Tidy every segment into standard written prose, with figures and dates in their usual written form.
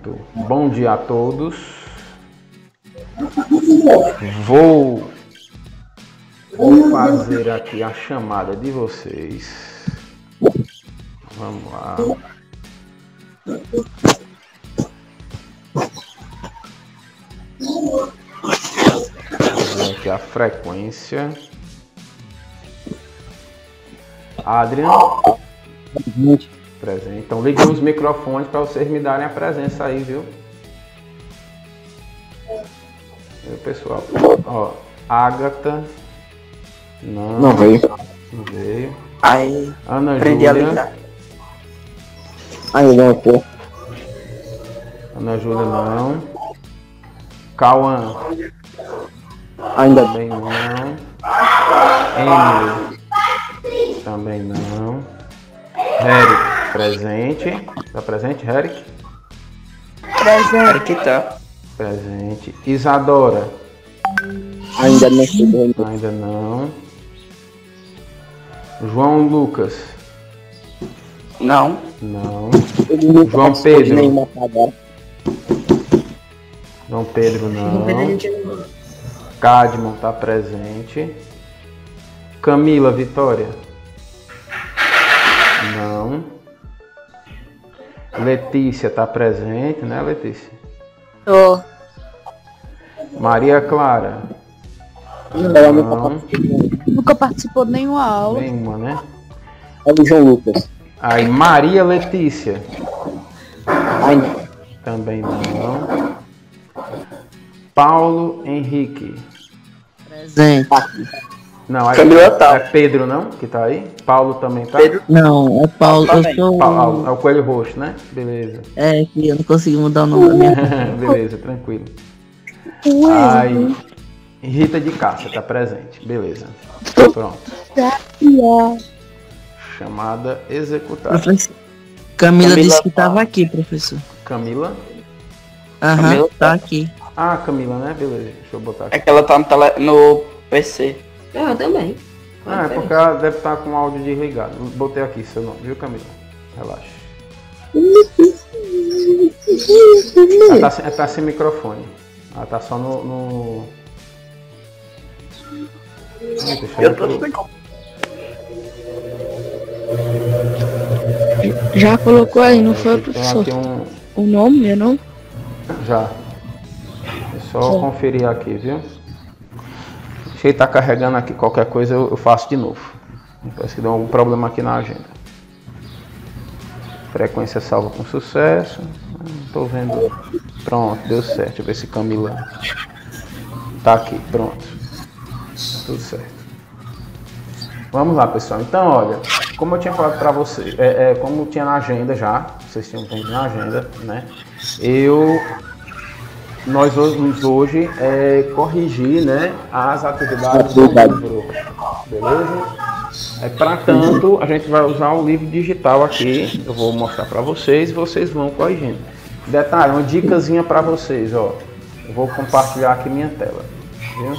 Muito bom dia a todos. Vou fazer aqui a chamada de vocês. Vamos lá. Vou ver aqui a frequência. Adrian. Presente. Então liguem os microfones para vocês me darem a presença aí, viu? Viu, pessoal? Ó, Agatha. Não veio. Não veio. Aí, Ana aprendi a Júlia. ligar. Aí, não, pô. Ana Júlia não. Cauã. Ainda Também não. Emily. Também não. Eric. Presente. Tá presente, Eric? presente. Aqui tá. Presente. Isadora. Ainda não chegou. Ainda não. João Lucas. Não. Não. Ele não João participou de Pedro. nenhuma apagada. João Pedro não. Cadmon tá presente. Camila Vitória. Não. Letícia tá presente, né, Letícia? Tô. Maria Clara. Ela nunca Não. participou. Nunca participou de nenhuma aula. Nenhuma, né? Olha o João Lucas. Aí Maria Letícia. Ainda. Também não. Paulo Henrique. Presente. Não, aí Camila tá. é Pedro, não? Que tá aí? Paulo também tá? Pedro. Não, é Paulo. Eu sou. Paulo, é o Coelho Roxo, né? Beleza. É que eu não consegui mudar o nome da minha. Beleza, tranquilo. Aí, Rita de Cássia tá presente. Beleza. Pronto. Chamada executada. Professor. Camila disse que tá. tava aqui, professor. Camila? Aham, Camila tá aqui. Ah, Camila, né? Beleza. Deixa eu botar aqui. É que ela tá no PC. Eu também. Ah, é porque ela deve estar com o áudio desligado. Botei aqui seu nome, viu, Camila? Relaxa. Ela tá sem microfone. Ela tá só no... Deixa Eu tô no Já colocou aí, não foi, Tem professor? aqui um... O nome, meu nome? Já. É só conferir aqui, viu? Deixa ele tá carregando aqui. Qualquer coisa eu faço de novo. Parece que deu algum problema aqui na agenda. Frequência salva com sucesso. Não tô vendo. Pronto, deu certo. Deixa eu ver se Camila tá aqui. Pronto. Tá tudo certo. Vamos lá, pessoal. Então, olha, como eu tinha falado para vocês, como tinha na agenda já, vocês tinham tempo na agenda, né? Nós vamos hoje corrigir, né, as atividades do livro, beleza? Para tanto, a gente vai usar o livro digital aqui, eu vou mostrar para vocês e vocês vão corrigindo. Detalhe, uma dicasinha para vocês, ó. Eu vou compartilhar aqui minha tela, viu?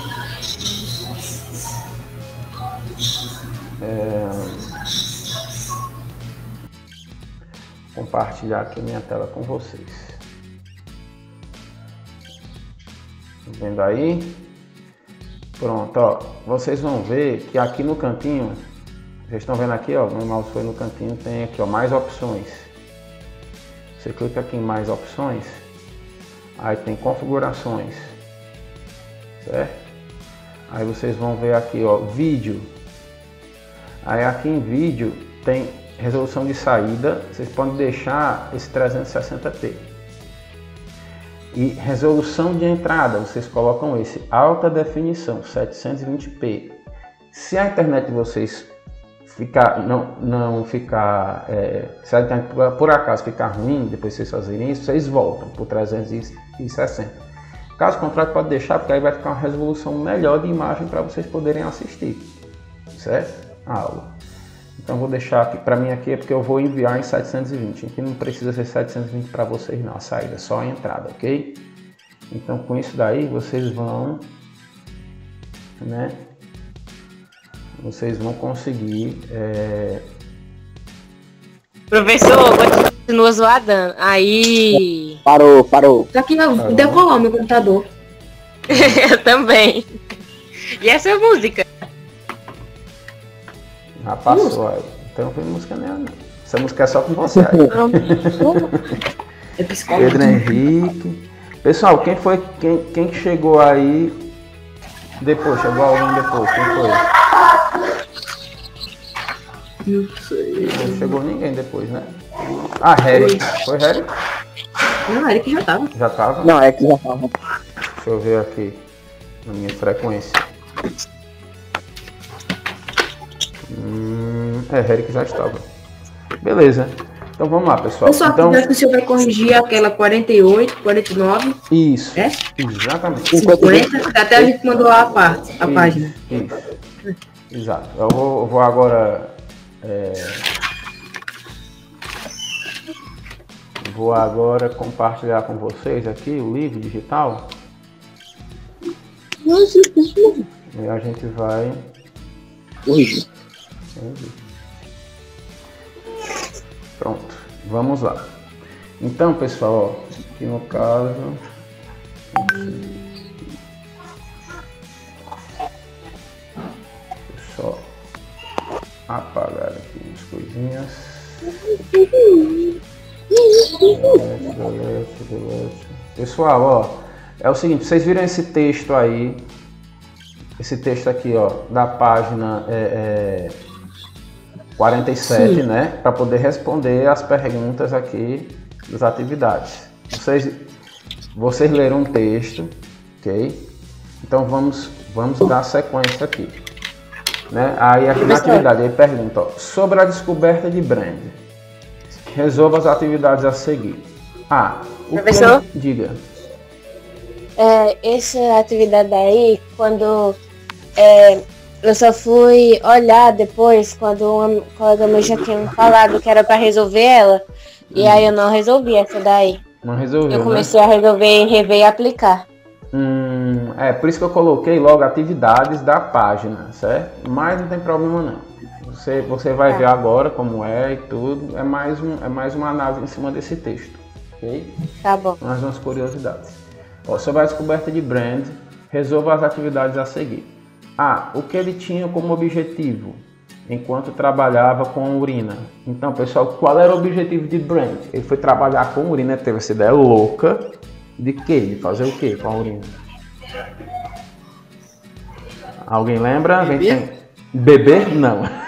Compartilhar aqui minha tela com vocês. Tá vendo aí? Pronto, ó. Vocês vão ver que aqui no cantinho, vocês estão vendo aqui, ó, meu mouse foi no cantinho, tem aqui, ó, mais opções. Você clica aqui em mais opções, aí tem configurações, certo? Aí vocês vão ver aqui, ó, vídeo. Aí aqui em vídeo tem resolução de saída, vocês podem deixar esse 360p. E resolução de entrada, vocês colocam esse alta definição, 720p. Se a internet de vocês não ficar, se a internet por acaso ficar ruim, depois vocês fazerem isso, vocês voltam por 360. Caso contrário, pode deixar, porque aí vai ficar uma resolução melhor de imagem para vocês poderem assistir, certo? A aula. Então vou deixar aqui, para mim aqui é porque eu vou enviar em 720, aqui não precisa ser 720 para vocês não, a saída, só a entrada, ok? Então com isso daí vocês vão, né, vocês vão conseguir Professor, continua zoadando. Aí. Parou. Só que não, decolar o meu computador. Eu também. E essa é a música? Já passou aí. Então não tem música nela, não. Essa música é só com você aí. É psicólogo. Pedro Henrique. Pessoal, quem que chegou aí depois? Chegou alguém depois? Quem foi? Não sei. Não chegou ninguém depois, né? Ah, Harry. Foi Harry? Não, era que já tava. Já tava? Não, é que já tava. Deixa eu ver aqui na minha frequência. É, Harry que já estava. Beleza. Então vamos lá, pessoal. Pessoal, Então, que o senhor vai corrigir aquela 48, 49, isso. é? Exatamente. 50, até a gente mandou a página. Isso. Exato. Eu vou agora. Vou agora compartilhar com vocês aqui o livro digital. E a gente vai. Corrigir. Pronto, vamos lá. Então, pessoal, ó, aqui no caso. Deixa eu só apagar aqui umas coisinhas. Delete. Pessoal, ó, é o seguinte, vocês viram esse texto aí, esse texto aqui, ó, da página 47, né, para poder responder as perguntas aqui das atividades. Vocês leram um texto, ok? Então vamos dar sequência aqui, né? Aí aqui na atividade ele pergunta, ó, sobre a descoberta de Brand. Resolva as atividades a seguir. Professor? Diga. Essa atividade aí, quando eu só fui olhar depois, quando um colega meu já tinha falado que era para resolver ela, e aí eu não resolvi essa daí. Não resolveu, eu comecei a resolver, rever e aplicar. Por isso que eu coloquei logo atividades da página, certo? Mas não tem problema não. Você vai ver agora como é e tudo. É mais uma análise em cima desse texto, ok? Tá bom. Mais umas curiosidades. Ó, sobre a descoberta de Brand, resolva as atividades a seguir. O que ele tinha como objetivo enquanto trabalhava com urina? Então, pessoal, qual era o objetivo de Brand? Ele foi trabalhar com urina, teve essa ideia louca de quê? De fazer o quê com a urina? Alguém lembra? Beber? Não.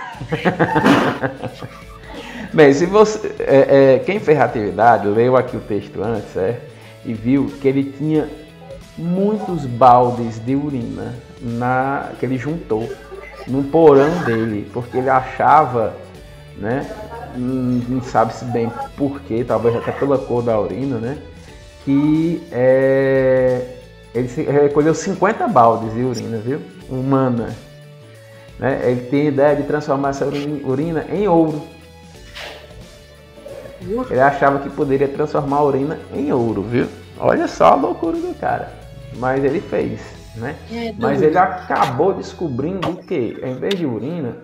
Bem, se você, quem fez a atividade leu aqui o texto antes, e viu que ele tinha muitos baldes de urina que ele juntou no porão dele, porque ele achava, né, não sabe-se bem porquê, talvez até pela cor da urina, né, que ele recolheu 50 baldes de urina, viu, humana. Né? Ele tem a ideia de transformar essa urina em ouro. Ele achava que poderia transformar a urina em ouro, viu? Olha só a loucura do cara. Mas ele fez, né? Mas ele acabou descobrindo que, em vez de urina,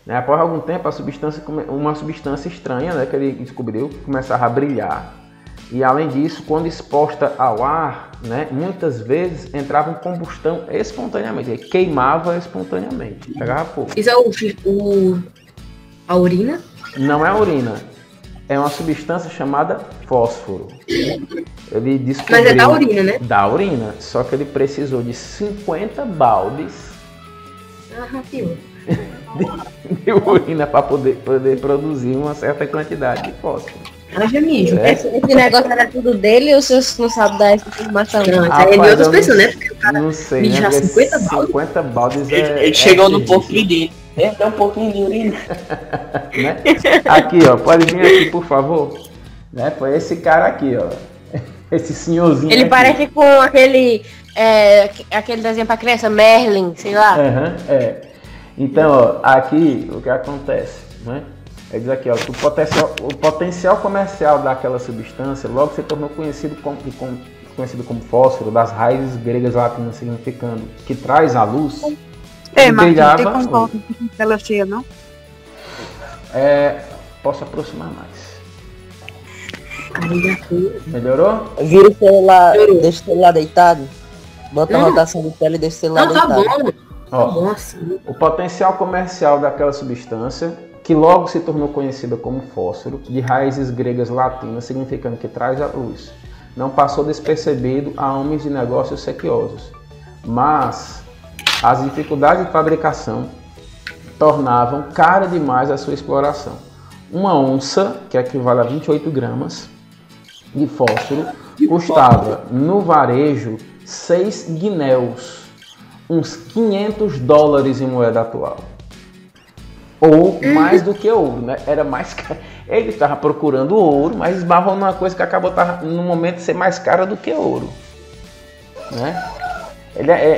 né, após algum tempo, uma substância estranha, né, que ele descobriu, que começava a brilhar. E além disso, quando exposta ao ar, né, muitas vezes entrava em combustão espontaneamente, ele queimava espontaneamente, pegava fogo. Isso é a urina? Não é urina, é uma substância chamada fósforo. Ele descobriu. Mas é da urina, né? Da urina, só que ele precisou de 50 baldes de urina para poder produzir uma certa quantidade de fósforo. Esse negócio era tudo dele ou o senhor não sabe dar essa informação? Não, isso aí é de outras pessoas, né? Porque o cara não sei, mijar né? 50 baldes. 50 baldes Ele chegou no pouquinho dele. Até um pouquinho de urina. Né? Aqui, ó, pode vir aqui, por favor. Né? Foi esse cara aqui, ó. Esse senhorzinho. Ele aqui. parece com aquele desenho pra criança, Merlin, sei lá. Então, ó, aqui o que acontece, né? Ele diz aqui, ó, que o potencial comercial daquela substância logo se tornou conhecido como fósforo, das raízes gregas latinas significando que traz a luz. Marquinhos, tem como colocar ela cheia, não? possa aproximar mais. Ainda foi. Melhorou? Vira o celular, deixa o celular deitado. Bota a Não. rotação de tela e deixa o celular Não, tá deitado. bom. Tá Ó, bom assim. o potencial comercial daquela substância, que logo se tornou conhecida como fósforo, de raízes gregas latinas, significando que traz a luz, não passou despercebido a homens de negócios sequiosos. Mas as dificuldades de fabricação tornavam cara demais a sua exploração. Uma onça, que equivale a 28 gramas de fósforo, custava no varejo 6 guinéus, uns 500 dólares em moeda atual. Ou mais do que ouro, né? Era mais caro. Ele estava procurando ouro, mas esbarrou numa coisa que acabou no momento de ser mais cara do que ouro, né?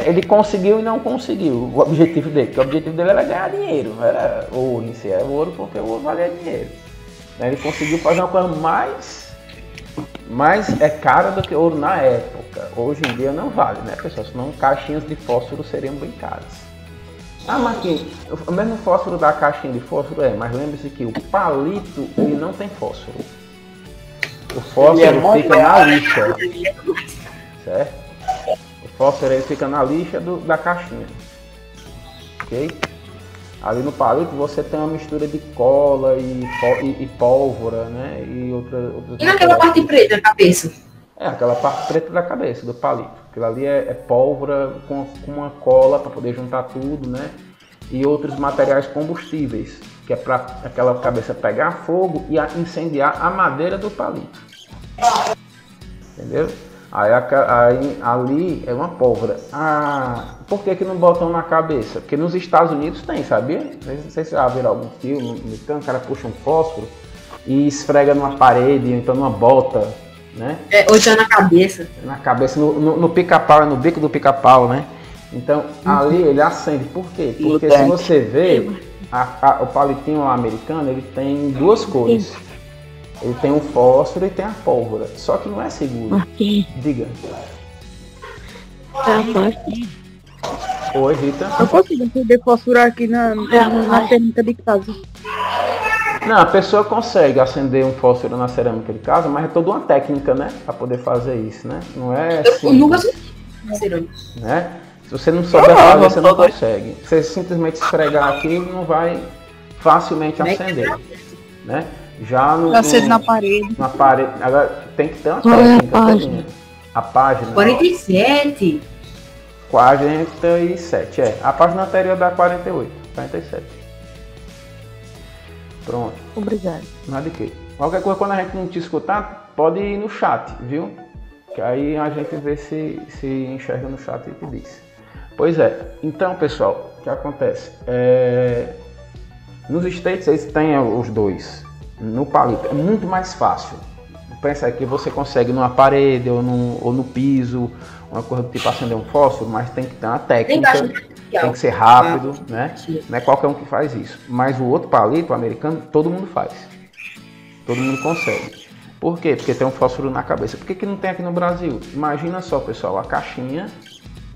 Ele conseguiu e não conseguiu o objetivo dele, porque o objetivo dele era ganhar dinheiro, não era ouro em si, era ouro porque o ouro valia dinheiro. Ele conseguiu fazer uma coisa mais cara do que ouro na época. Hoje em dia não vale, né, pessoal? Senão caixinhas de fósforo seriam bem caras. Ah, Marquinhos, o mesmo fósforo da caixinha de fósforo mas lembre-se que o palito ele não tem fósforo. O fósforo fica na lixa, certo? O fósforo ele fica na lixa da caixinha, ok? Ali no palito você tem uma mistura de cola e pólvora, né? E outras E naquela parte preta da cabeça? Aquela parte preta da cabeça, do palito. Aquilo ali é pólvora com uma cola para poder juntar tudo, né? E outros materiais combustíveis, que é para aquela cabeça pegar fogo e incendiar a madeira do palito. Entendeu? Aí ali é uma pólvora. Ah, por que não botam na cabeça? Porque nos Estados Unidos tem, sabia? Não sei se já viram algum filme, então o cara puxa um fósforo e esfrega numa parede, ou então numa bota, né? Ou já na cabeça. Na cabeça, no pica-pau, no bico do pica-pau, né? Então, ali ele acende. Por quê? Porque se você vê, o palitinho lá americano, ele tem duas cores. Ele tem o fósforo e tem a pólvora. Só que não é seguro. Diga. Oi, Rita. Eu consigo poder fosforar aqui na cerâmica de casa. Não, a pessoa consegue acender um fósforo na cerâmica de casa, mas é toda uma técnica, né? Para poder fazer isso, né? Não é simples, né? Se você não souber fazer, você não consegue. Você simplesmente esfregar aqui não vai facilmente acender, né? Já acende na parede. Na parede. Agora tem que ter uma técnica todinha. A página. 47. 47, A página anterior dá 48, 47. Pronto. Obrigado. Nada de quê. Qualquer coisa, quando a gente não te escutar, pode ir no chat, viu? Que aí a gente vê se enxerga no chat e te diz. Pois é. Então, pessoal, o que acontece? Nos States eles têm os dois. No palito é muito mais fácil. Pensa que você consegue numa parede ou no piso, uma coisa do tipo acender um fósforo, mas tem que ter uma técnica, tem que ser rápido, né? Não é qualquer um que faz isso. Mas o outro palito, o americano, todo mundo faz. Todo mundo consegue. Por quê? Porque tem um fósforo na cabeça. Por que não tem aqui no Brasil? Imagina só, pessoal, a caixinha,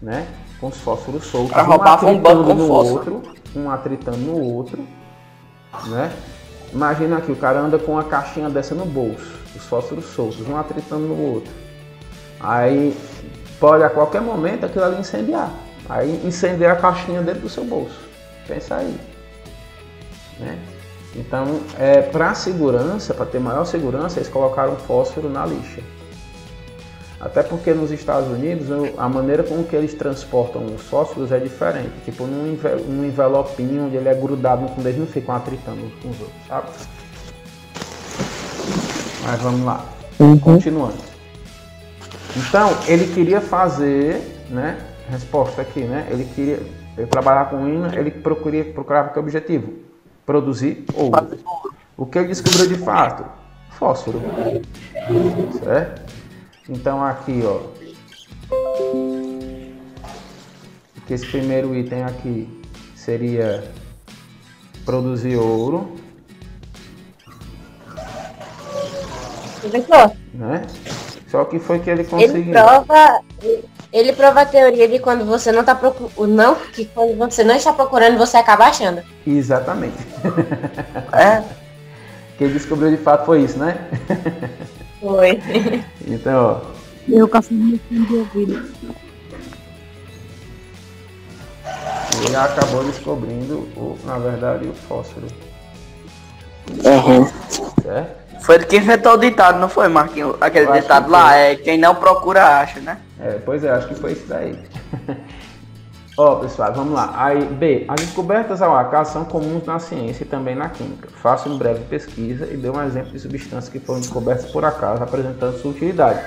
né? Com os fósforos soltos, um atritando no outro, um atritando no outro, né? Imagina aqui, o cara anda com uma caixinha dessa no bolso, os fósforos soltos, um atritando no outro. Aí pode a qualquer momento aquilo ali incendiar. Aí incendiar a caixinha dentro do seu bolso. Pensa aí, né? Então, para segurança, para ter maior segurança, eles colocaram fósforo na lixa. Até porque nos Estados Unidos, a maneira com que eles transportam os fósforos é diferente. Tipo, num envelopinho onde ele é grudado no fundo, eles não ficam atritando uns com os outros, sabe? Mas vamos lá. Continuando. Então, ele queria fazer, né? Resposta aqui, né? Ele trabalhar com ímã, ele procurava que objetivo? Produzir ouro. O que ele descobriu de fato? Fósforo. Certo? Então aqui, ó, que esse primeiro item aqui seria produzir ouro, né? Só que foi que ele conseguiu. Ele prova a teoria de quando você não está procurando, que quando você não está procurando, você acaba achando. Exatamente. que ele descobriu de fato foi isso, né? Foi. Então, ó, Eu com a família de ouvido. ele acabou descobrindo, na verdade, o fósforo, Uhum. certo? Foi ele que inventou o ditado, não foi, Marquinhos? Aquele Eu acho ditado que lá, foi. é quem não procura acha, né? Pois é, acho que foi isso daí. Ó, pessoal, vamos lá. Aí, B. As descobertas ao acaso são comuns na ciência e também na química. Faça uma breve pesquisa e dê um exemplo de substâncias que foram descobertas por acaso, apresentando sua utilidade.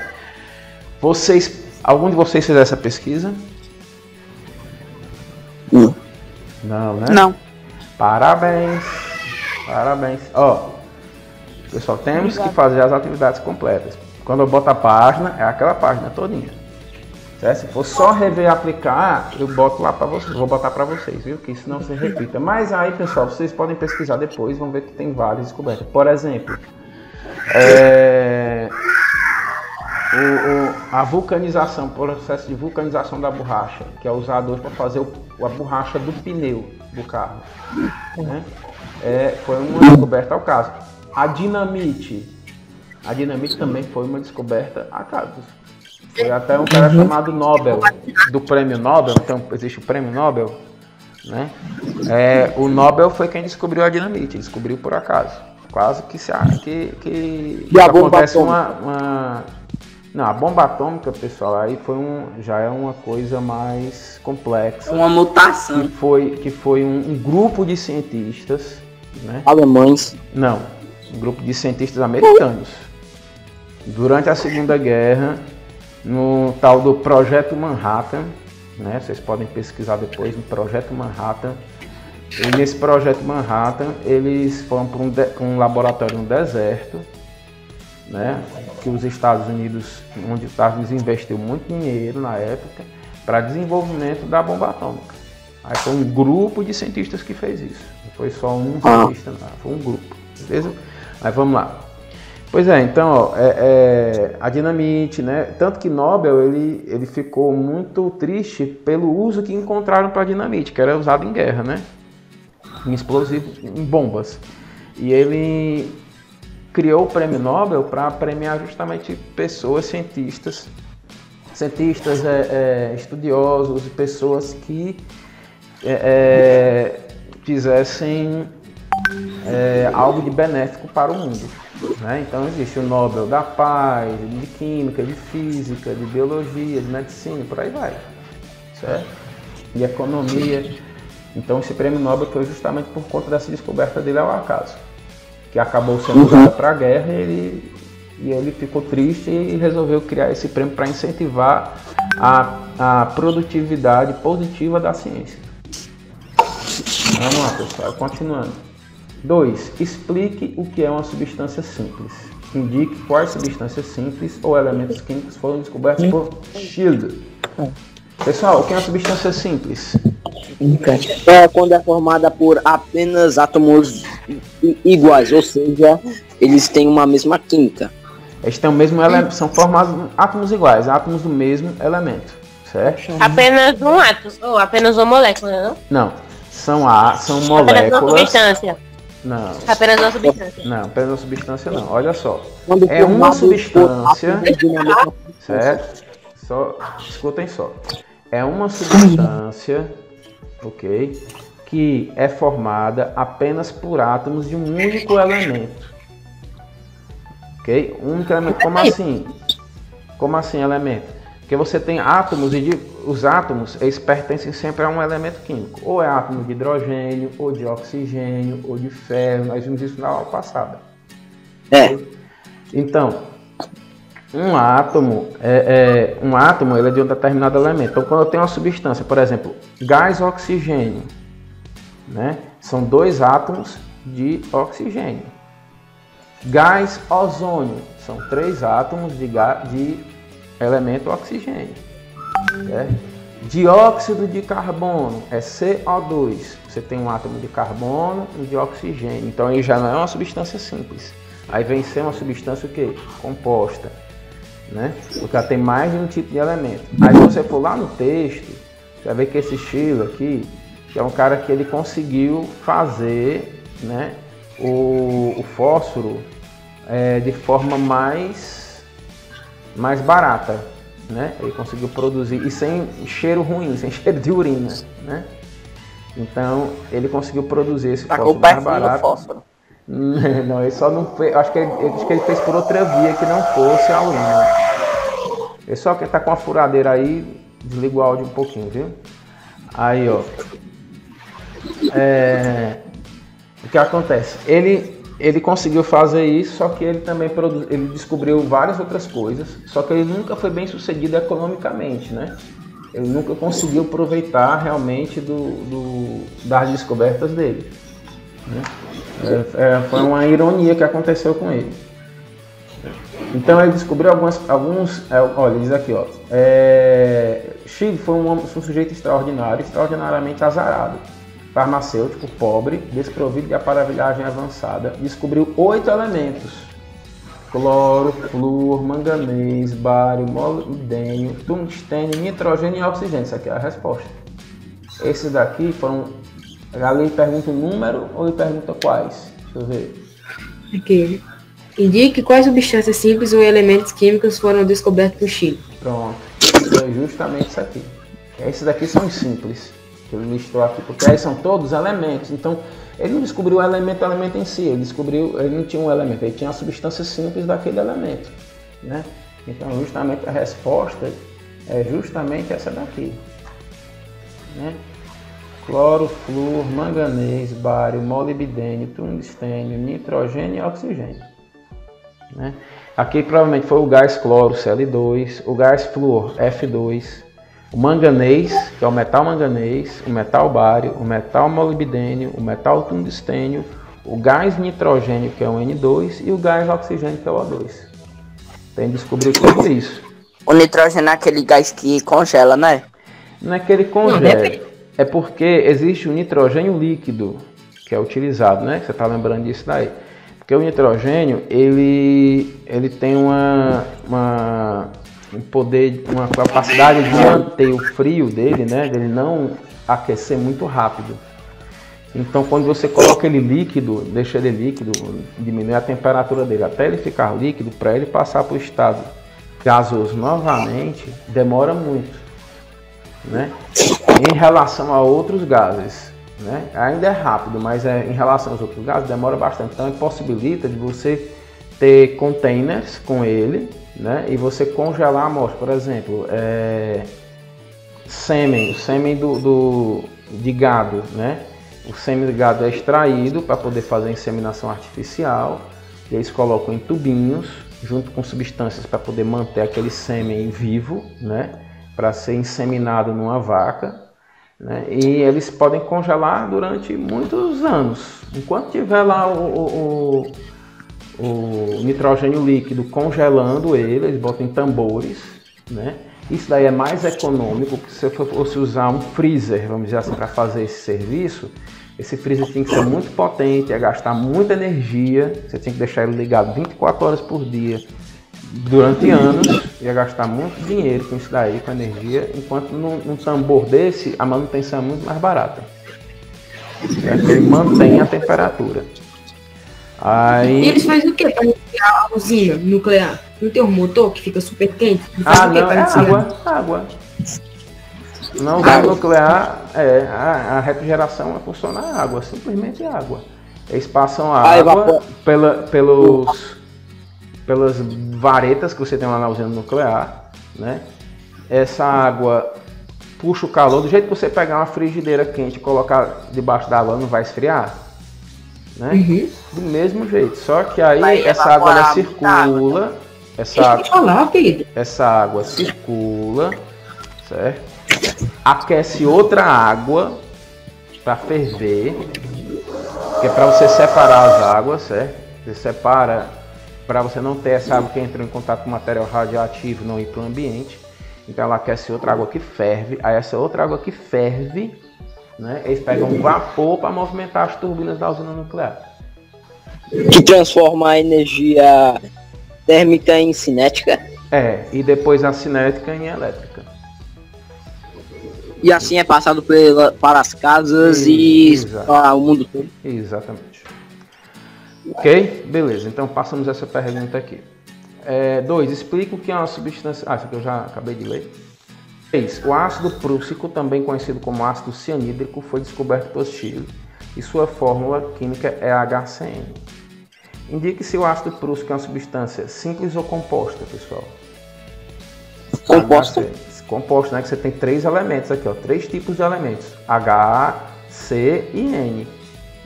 Algum de vocês fez essa pesquisa? Não, né? Não. Parabéns. Parabéns. Ó, pessoal, temos que fazer as atividades completas. Quando eu boto a página, é aquela página todinha. Certo? Se for só rever e aplicar, eu boto lá para vocês. Vou botar para vocês, viu? Que isso não se repita. Mas aí, pessoal, vocês podem pesquisar depois, vão ver que tem várias descobertas. Por exemplo, a vulcanização, o processo de vulcanização da borracha, que é usado hoje para fazer a borracha do pneu do carro, né? Foi uma descoberta ao caso. A dinamite também foi uma descoberta a caso. Foi até um cara chamado Nobel, do prêmio Nobel, então existe o prêmio Nobel, né? O Nobel foi quem descobriu a dinamite, descobriu por acaso. Quase que acontece uma... Não, a bomba atômica, pessoal, aí já é uma coisa mais complexa. Uma mutação. Que foi um grupo de cientistas, né? Alemães. Não, um grupo de cientistas americanos. Durante a Segunda Guerra, no tal do Projeto Manhattan, né? Vocês podem pesquisar depois no Projeto Manhattan. E nesse Projeto Manhattan, eles foram para um laboratório no deserto, né, que os Estados Unidos, onde os Estados Unidos investiu muito dinheiro na época para desenvolvimento da bomba atômica. Aí foi um grupo de cientistas que fez isso. Não foi só um cientista, não, foi um grupo. Beleza? Aí vamos lá. Pois é, então, ó, a dinamite, né? Tanto que Nobel ele ficou muito triste pelo uso que encontraram para a dinamite, que era usado em guerra, né? Em explosivos, em bombas. E ele criou o prêmio Nobel para premiar justamente pessoas, cientistas, estudiosos, pessoas que fizessem algo de benéfico para o mundo, né? Então existe o Nobel da Paz, de Química, de Física, de Biologia, de Medicina, por aí vai, certo? De Economia. Então esse prêmio Nobel foi justamente por conta dessa descoberta dele ao acaso, que acabou sendo usada para a guerra, e ele ficou triste e resolveu criar esse prêmio para incentivar a produtividade positiva da ciência. Vamos lá, pessoal, continuando. 2. Explique o que é uma substância simples. Indique quais substâncias simples ou elementos químicos foram descobertos por Schiller. Pessoal, o que é uma substância simples? É quando é formada por apenas átomos iguais, ou seja, eles têm uma mesma química. Eles têm o mesmo elemento, são formados átomos iguais, átomos do mesmo elemento, certo? Apenas um átomo, ou apenas uma molécula, não? Não, são Apenas uma moléculas. substância. Não, Apenas uma substância. não, apenas uma substância não. Olha só, Quando é uma formado por substância, átomos de uma mesma certo? Escutem só. É uma substância, ok, que é formada apenas por átomos de um único elemento. Ok? Um único elemento. Como assim? Como assim elemento? Porque você tem átomos e os átomos, eles pertencem sempre a um elemento químico. Ou é átomo de hidrogênio, ou de oxigênio, ou de ferro. Nós vimos isso na aula passada. Então, um átomo ele é de um determinado elemento. Então, quando eu tenho uma substância, por exemplo, gás oxigênio, né? São dois átomos de oxigênio. Gás ozônio, são três átomos de elemento oxigênio. Certo? Dióxido de carbono é CO2. Você tem um átomo de carbono e de oxigênio. Então, aí já não é uma substância simples. Aí vem ser uma substância o quê? Composta. Né? Porque ela tem mais de um tipo de elemento. Aí se você for lá no texto, você vai ver que esse Schiller aqui, que é um cara que ele conseguiu fazer, né, o fósforo de forma mais barata, né? Ele conseguiu produzir e sem cheiro ruim, sem cheiro de urina, né? Então ele conseguiu produzir esse fósforo mais barato. Fósforo. Não, ele só não fez. Acho que ele fez por outra via que não fosse a urina. Ele só que tá com a furadeira aí, desliga o áudio um pouquinho, viu? Aí, ó. O que acontece? Ele conseguiu fazer isso, só que ele também ele descobriu várias outras coisas, só que ele nunca foi bem sucedido economicamente, né? Ele nunca conseguiu aproveitar realmente das descobertas dele, né? Foi uma ironia que aconteceu com ele. Então ele descobriu alguns olha, diz aqui, ó. Scheele foi um sujeito extraordinariamente azarado. Farmacêutico, pobre, desprovido de aparelhagem avançada, descobriu 8 elementos: cloro, flúor, manganês, bário, molibdênio, tungstênio, nitrogênio e oxigênio. Isso aqui é a resposta. Esses daqui foram... Ali ele pergunta o número ou ele pergunta quais? Deixa eu ver. Aqui. Indique quais substâncias simples ou elementos químicos foram descobertos por Scheele. Pronto. É justamente isso aqui. Esses daqui são os simples. Que ele listou aqui, porque aí são todos elementos. Então, ele não descobriu o elemento em si, ele não tinha um elemento, ele tinha a substância simples daquele elemento, né? Então, justamente a resposta é justamente essa daqui, né? Cloro, flúor, manganês, bário, molibdênio, tungstênio, nitrogênio e oxigênio, né? Aqui provavelmente foi o gás cloro, Cl2, o gás flúor, F2, o manganês, que é o metal manganês, o metal bário, o metal molibdênio, o metal tungstênio, o gás nitrogênio, que é o N2, e o gás oxigênio, que é o O2. Tem que descobrir tudo isso. O nitrogênio é aquele gás que congela, né? Não é que ele congela, é porque existe o nitrogênio líquido, que é utilizado, né? Você está lembrando disso daí. Porque o nitrogênio, ele tem um poder, uma capacidade de manter o frio dele, né? Dele não aquecer muito rápido. Então, quando você coloca ele líquido, deixa ele líquido, diminui a temperatura dele até ele ficar líquido, para ele passar para o estado gasoso novamente, demora muito, né? Em relação a outros gases, né? Ainda é rápido, mas em relação aos outros gases demora bastante. Então, possibilita de você ter containers com ele, né? E você congelar a amostra. Por exemplo, o sêmen de gado, né? O sêmen de gado é extraído para poder fazer inseminação artificial, e eles colocam em tubinhos junto com substâncias para poder manter aquele sêmen vivo, né? Para ser inseminado numa vaca, né? E eles podem congelar durante muitos anos. Enquanto tiver lá o nitrogênio líquido congelando ele, eles botam em tambores, né? Isso daí é mais econômico, porque se eu fosse usar um freezer, vamos dizer assim, para fazer esse serviço, esse freezer tinha que ser muito potente, ia gastar muita energia, você tinha que deixar ele ligado 24 horas por dia, durante anos, ia gastar muito dinheiro com isso daí, com energia, enquanto num tambor desse, a manutenção é muito mais barata. Ele mantém a temperatura. Aí... E eles fazem o que para iniciar a usina nuclear? Não tem um motor que fica super quente? Não, é água. Na usina nuclear, a refrigeração funciona a água, simplesmente água. Eles passam a água pelas varetas que você tem lá na usina nuclear, né? Essa água puxa o calor, do jeito que você pegar uma frigideira quente e colocar debaixo da água, não vai esfriar, né? Uhum. Do mesmo jeito, só que aí essa água ela circula, essa água circula, certo? Aquece outra água para ferver, que é para você separar as águas, certo? Você separa para você não ter essa água que entrou em contato com material radioativo, não ir para o ambiente. Então ela aquece outra água que ferve, aí essa outra água que ferve, né, eles pegam um vapor para movimentar as turbinas da usina nuclear. Que transforma a energia térmica em cinética? E depois a cinética em elétrica. E assim é passado para as casas e para o mundo todo. Exatamente. Ok? Beleza, então passamos essa pergunta aqui. 2. Explica o que é uma substância... isso aqui eu já acabei de ler. 3. O ácido prússico, também conhecido como ácido cianídrico, foi descoberto por Chile e sua fórmula química é HCN. Indique se o ácido prússico é uma substância simples ou composta, pessoal. Composta. Composto, né? Que você tem 3 elementos aqui, ó. 3 tipos de elementos. H, C e N,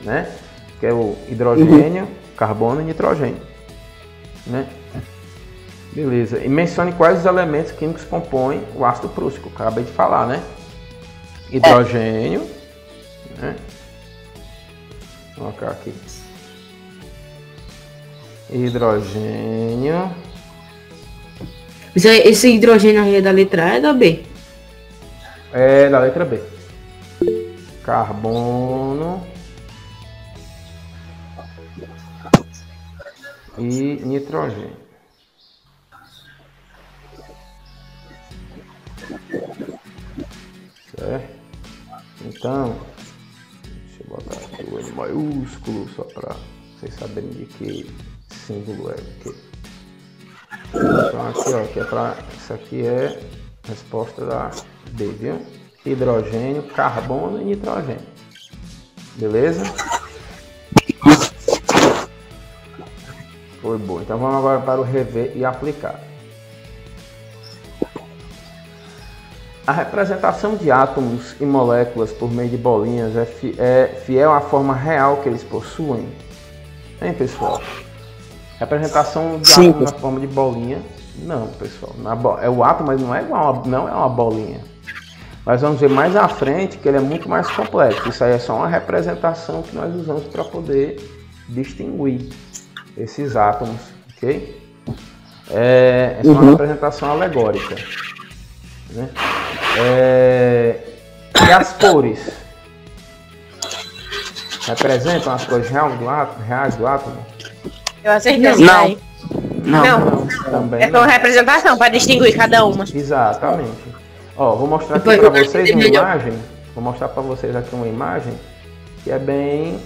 né? Que é o hidrogênio, carbono e nitrogênio, né? Beleza. E mencione quais os elementos químicos compõem o ácido prússico. Acabei de falar, né? Hidrogênio, né? Vou colocar aqui. Hidrogênio. Esse hidrogênio aí é da letra A ou da B? É da letra B. Carbono e nitrogênio. Certo? Então, deixa eu botar aqui o N maiúsculo só para vocês saberem de que símbolo é o quê. Então aqui, ó, que é pra, isso aqui é a resposta da D, viu? Hidrogênio, carbono e nitrogênio. Beleza? Foi bom. Então vamos agora para o rever e aplicar. A representação de átomos e moléculas por meio de bolinhas é fiel à forma real que eles possuem? Hein, pessoal? Representação de átomo na forma de bolinha? Não, pessoal. É o átomo, mas não é igual, não é uma bolinha. Mas vamos ver mais à frente que ele é muito mais complexo. Isso aí é só uma representação que nós usamos para poder distinguir esses átomos, ok? É só uma representação alegórica, né? E as cores? Representam as cores reais do átomo? Eu acertei. Não. Também É uma representação para distinguir cada uma. Exatamente. Ó, vou mostrar aqui para vocês uma imagem. Vou mostrar para vocês aqui uma imagem que é bem...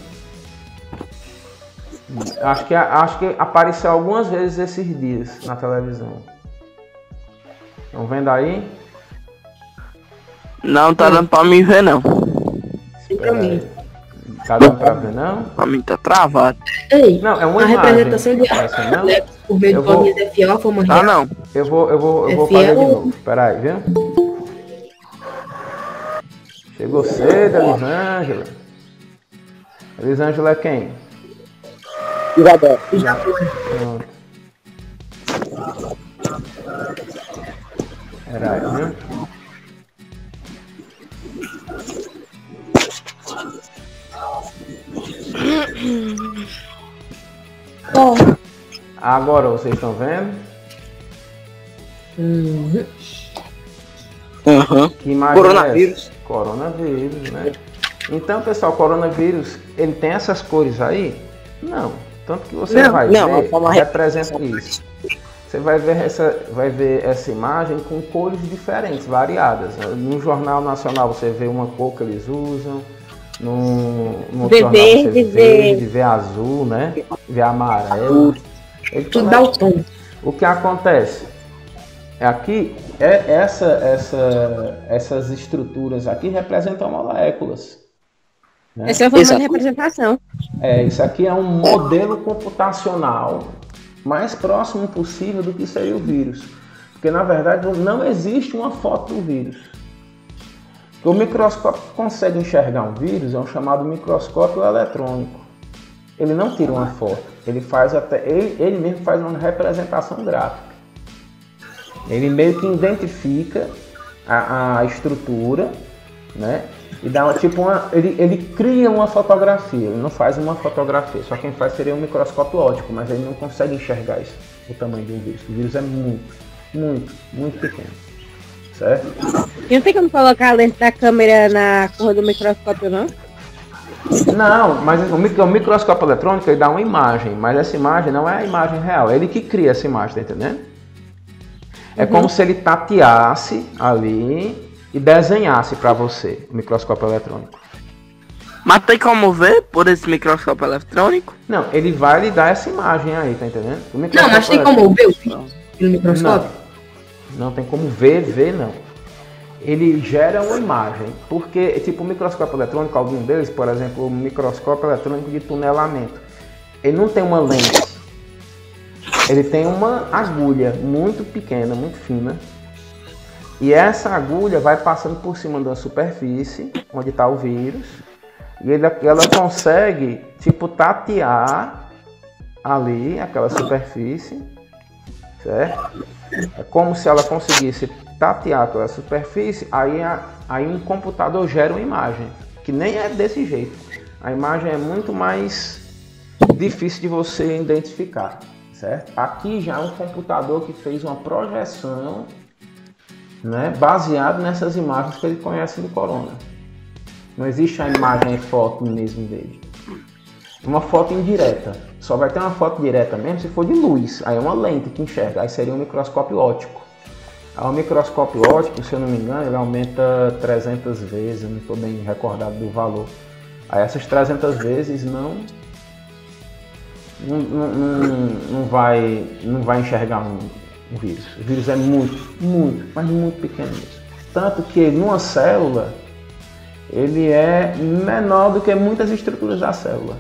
Acho que apareceu algumas vezes esses dias na televisão. Estão vendo aí? Não tá dando pra mim ver, não. Espera aí. Tá dando pra ver, não? Pra mim tá travado. Ei, Não, é uma a imagem. representação de Não? por meio de bolinhas é fiel à forma real. Não. Eu vou fazer de novo. Espera aí, viu? Chegou cedo, Elisângela. Elisângela é quem? Isabel. Pronto. Espera aí, viu? Agora vocês estão vendo? Que imagem Coronavírus. é essa? Coronavírus, né? Então, pessoal, coronavírus, ele tem essas cores aí? Não. Tanto que você vai ver, representa isso. Você vai ver essa imagem com cores diferentes, variadas. No Jornal Nacional você vê uma cor que eles usam, no jornal você vê verde, vê azul, né? Vê amarelo. Tudo dá o tom. O que acontece? Aqui, essas estruturas aqui representam moléculas. Né? Essa é a forma de representação. Isso aqui é um modelo computacional mais próximo possível do que seria o vírus. Porque, na verdade, não existe uma foto do vírus. O microscópio que consegue enxergar um vírus é um chamado microscópio eletrônico. Ele não tira uma foto, ele mesmo faz uma representação gráfica. Ele meio que identifica a estrutura, né? E dá ele cria uma fotografia, ele não faz uma fotografia, só quem faz seria um microscópio óptico, mas ele não consegue enxergar isso, o tamanho do vírus. O vírus é muito pequeno, certo? E não tem como colocar a lente da câmera na cor do microscópio, não? Não, mas o microscópio eletrônico ele dá uma imagem, mas essa imagem não é a imagem real, é ele que cria essa imagem, tá entendendo? É como se ele tateasse ali e desenhasse para você o microscópio eletrônico. Mas tem como ver por esse microscópio eletrônico? Não, ele vai lhe dar essa imagem aí, tá entendendo? O Não, mas microscópio tem como ver o vídeo pelo microscópio? Não tem como ver não. Ele gera uma imagem, porque, tipo, o microscópio eletrônico, algum deles, por exemplo, o microscópio eletrônico de tunelamento, ele não tem uma lente, ele tem uma agulha muito pequena, muito fina, e essa agulha vai passando por cima da superfície, onde está o vírus, e ela consegue, tipo, tatear ali, aquela superfície, certo? É como se ela conseguisse tatear aquela superfície, aí um computador gera uma imagem, que nem é desse jeito. A imagem é muito mais difícil de você identificar, certo? Aqui já é um computador que fez uma projeção, né, baseado nessas imagens que ele conhece do corona. Não existe a imagem e foto mesmo dele. Uma foto indireta. Só vai ter uma foto direta mesmo se for de luz. Aí é uma lente que enxerga. Aí seria um microscópio óptico. Aí o microscópio óptico, se eu não me engano, ele aumenta 300 vezes. Eu não estou bem recordado do valor. Aí essas 300 vezes não vai enxergar um vírus. O vírus é mas muito pequeno mesmo. Tanto que numa célula, ele é menor do que muitas estruturas da célula.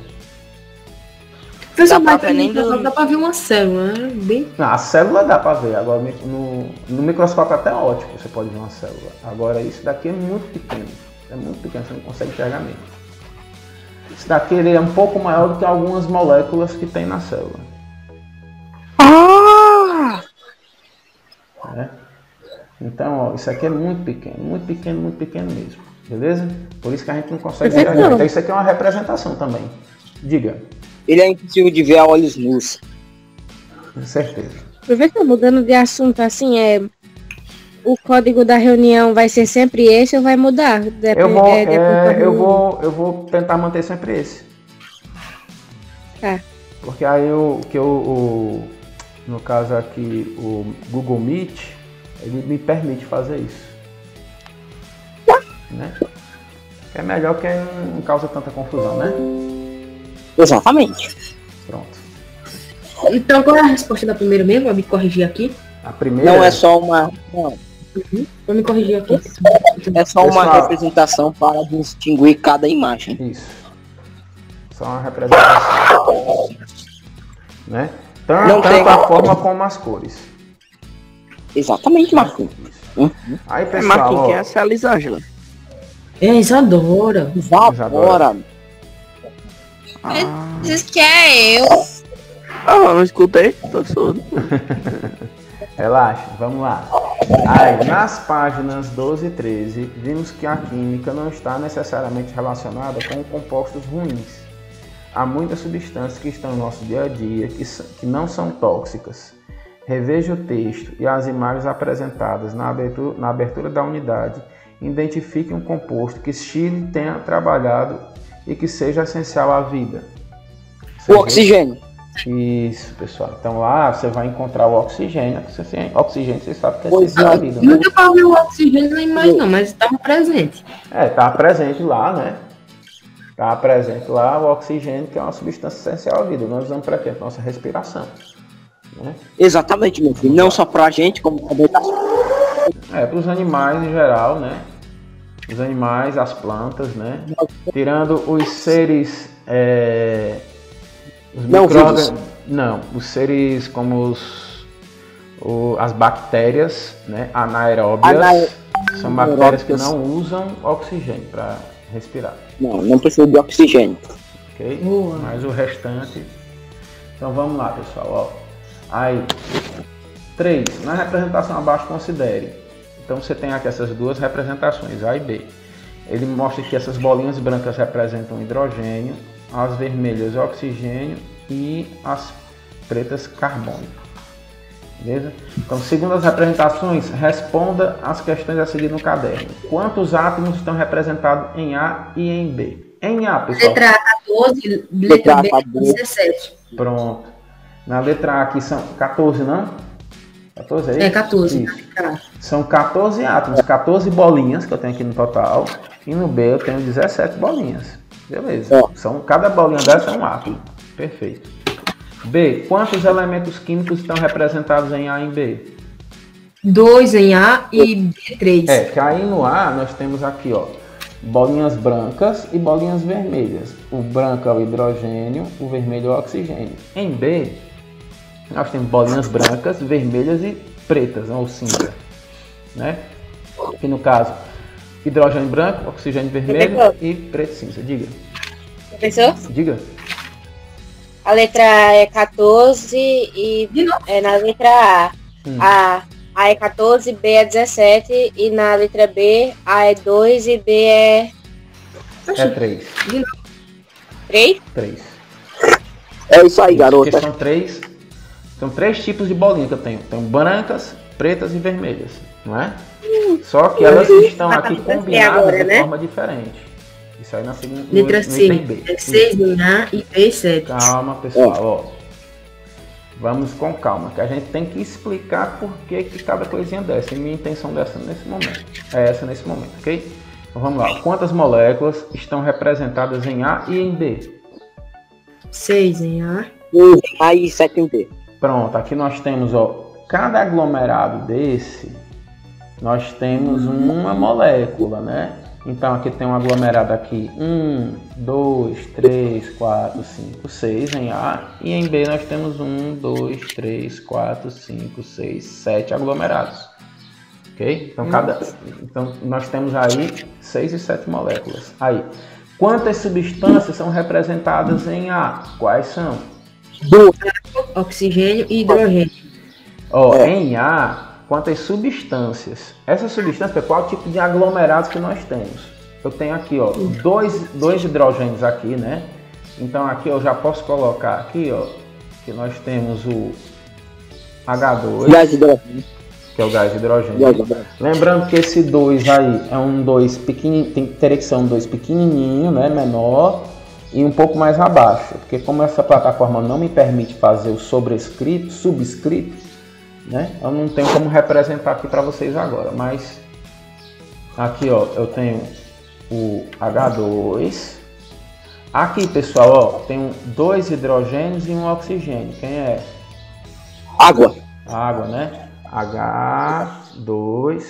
Dá pra ver uma célula, né? Bem... Não, a célula dá pra ver. Agora no microscópio até óptico você pode ver uma célula. Agora isso daqui é muito pequeno. É muito pequeno, você não consegue enxergar mesmo. Isso daqui ele é um pouco maior do que algumas moléculas que tem na célula. É. Então, ó, isso aqui é muito pequeno mesmo. Beleza? Por isso que a gente não consegue enxergar. Então isso aqui é uma representação também. Diga. Ele é impossível de ver a olhos nus. Com certeza. Professor, mudando de assunto, assim, o código da reunião vai ser sempre esse ou vai mudar? Eu vou tentar manter sempre esse. Tá. Porque aí no caso aqui, o Google Meet, ele me permite fazer isso. Né? É melhor que não causa tanta confusão, né? Exatamente. Pronto. Então qual é a resposta da primeira mesmo? Vou me corrigir aqui. A primeira não é só uma. Não. Vou me corrigir aqui. É só uma representação para distinguir cada imagem. Isso. Só uma representação. Né? Tanto a forma como as cores. Exatamente, Marquinhos. Aí, pessoal, Marquinhos, quem é essa Elisângela? É Isadora. Isadora. Diz que é eu. Eu não escutei, tô surdo. Relaxa, vamos lá. Aí, nas páginas 12 e 13, vimos que a química não está necessariamente relacionada com compostos ruins. Há muitas substâncias que estão no nosso dia a dia que não são tóxicas. Reveja o texto e as imagens apresentadas na abertura da unidade. Identifique um composto que Chile tenha trabalhado e que seja essencial à vida. O oxigênio. Isso, pessoal. Então lá você vai encontrar o oxigênio. Oxigênio, você sabe que é Pois essencial à vida. Não deu pra ver o oxigênio na imagem não, mas estava presente. Estava presente lá, né? Estava presente lá o oxigênio, que é uma substância essencial à vida. Nós usamos para quê? Para nossa respiração. Né? Exatamente, meu filho. Não só pra gente, como também para os animais em geral, né? Os animais, as plantas, né? Tirando os seres... os micro-organismos. Não, os seres como as bactérias, né? Anaeróbias. São bactérias que não usam oxigênio para respirar. Não precisa de oxigênio. Ok? Mas o restante... Então vamos lá, pessoal. Ó. Aí, 3. Na representação abaixo, considere. Então você tem aqui essas duas representações, A e B. Ele mostra que essas bolinhas brancas representam hidrogênio, as vermelhas oxigênio e as pretas carbono. Beleza? Então, segundo as representações, responda as questões a seguir no caderno. Quantos átomos estão representados em A e em B? Em A, pessoal. Letra A, 14, letra B, 17. Pronto. Na letra A aqui são 14, não? 14 aí? 14. Isso. São 14 átomos, 14 bolinhas que eu tenho aqui no total. E no B eu tenho 17 bolinhas. Beleza. Cada bolinha dessa é um átomo. Perfeito. B. Quantos elementos químicos estão representados em A e em B? 2 em A e B 3. Que aí no A nós temos aqui, ó, bolinhas brancas e bolinhas vermelhas. O branco é o hidrogênio, o vermelho é o oxigênio. Em B, nós temos bolinhas brancas, vermelhas e pretas, ou cinza, né? Aqui no caso, hidrogênio branco, oxigênio vermelho e preto cinza. Diga. Pensou? Diga. A letra A é 14 e na letra A é 14, B é 17 e na letra B A é 2 e B é... É 3. 3? 3. É isso aí, garota. Porque são três tipos de bolinha que eu tenho. Tenho brancas, pretas e vermelhas, não é? Só que elas estão aqui combinadas agora, de né? forma diferente. Isso aí na segunda Letra no C. item B. É 6 em A e B 7. Calma, pessoal, ó. Vamos com calma, que a gente tem que explicar por que cada coisinha dessa. E minha intenção dessa nesse momento. É essa nesse momento, ok? Então vamos lá. Quantas moléculas estão representadas em A e em B? 6 em A. 2 em A e 7 em B. Pronto, aqui nós temos, ó, cada aglomerado desse, nós temos uma molécula, né? Então aqui tem um aglomerado aqui, 1, 2, 3, 4, 5, 6 em A. E em B nós temos 1, 2, 3, 4, 5, 6, 7 aglomerados. Ok? Então nós temos aí 6 e 7 moléculas. Aí, quantas substâncias são representadas em A? Quais são? Oxigênio e hidrogênio. Ó, em A, quantas substâncias? Essa substância é qual tipo de aglomerados que nós temos? Eu tenho aqui, ó, dois hidrogênios aqui, né? Então aqui eu já posso colocar aqui, ó, que nós temos o H2, Gás de hidrogênio. que é o gás de hidrogênio. Lembrando que esse 2 aí é um 2 pequenininho, teria que ser um 2 pequenininho, né, menor, e um pouco mais abaixo, porque como essa plataforma não me permite fazer o subscrito, né, eu não tenho como representar aqui para vocês agora, mas aqui, ó, eu tenho o H2. Aqui, pessoal, ó, tem 2 hidrogênios e um oxigênio. Quem é? Água. Água, né? H2O.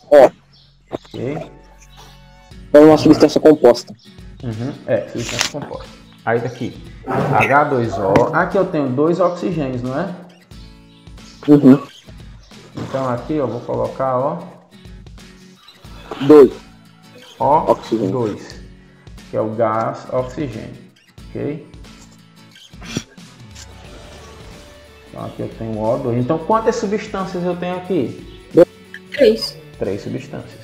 Ok. É uma substância composta. Substância composta. Aí daqui, H2O. Aqui eu tenho 2 oxigênios, não é? Uhum. Então aqui eu vou colocar, ó, 2. O2, que é o gás oxigênio, ok? Então aqui eu tenho O2. Então quantas substâncias eu tenho aqui? 3. 3 substâncias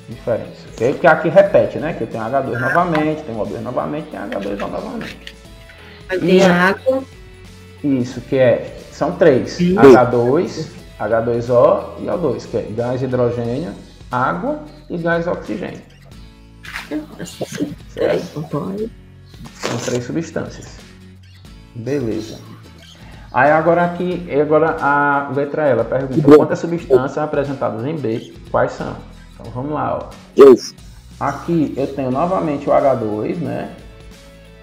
diferentes, ok? Porque aqui repete, né? Que eu tenho H2 novamente, tenho O2 novamente, tenho H2O novamente. Aí tem água. Isso, são 3. H2, H2O e O2, que é gás hidrogênio, água e gás oxigênio. Certo? São 3 substâncias. Beleza. Aí agora a letra L pergunta quantas substâncias apresentadas em B, quais são? Então vamos lá, ó. Aqui eu tenho novamente o H2, né?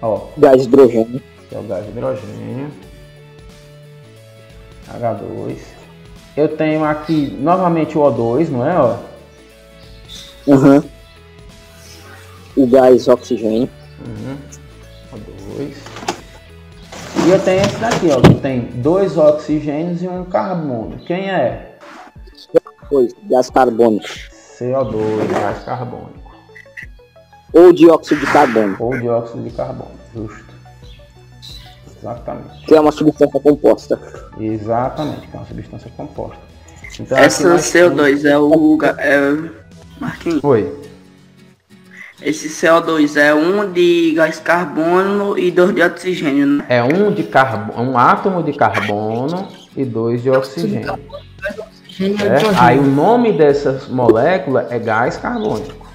Ó, Gás de hidrogênio. que é o gás de hidrogênio. H2. Eu tenho aqui novamente o O2, não é? Ó? Uhum. O gás oxigênio. O2. E eu tenho esse daqui, ó, que tem 2 oxigênios e um carbono. Quem é? Gás carbônico. CO2, gás carbônico. Ou dióxido de carbono. Ou dióxido de carbono, justo. Exatamente. Que é uma substância composta. Exatamente, que é uma substância composta. Então, Essa CO2 é o... Marquinhos. Oi. Esse CO2 é um de gás carbono e 2 de oxigênio, né? É um átomo de carbono e 2 de oxigênio. Aí o nome dessas moléculas é gás carbônico.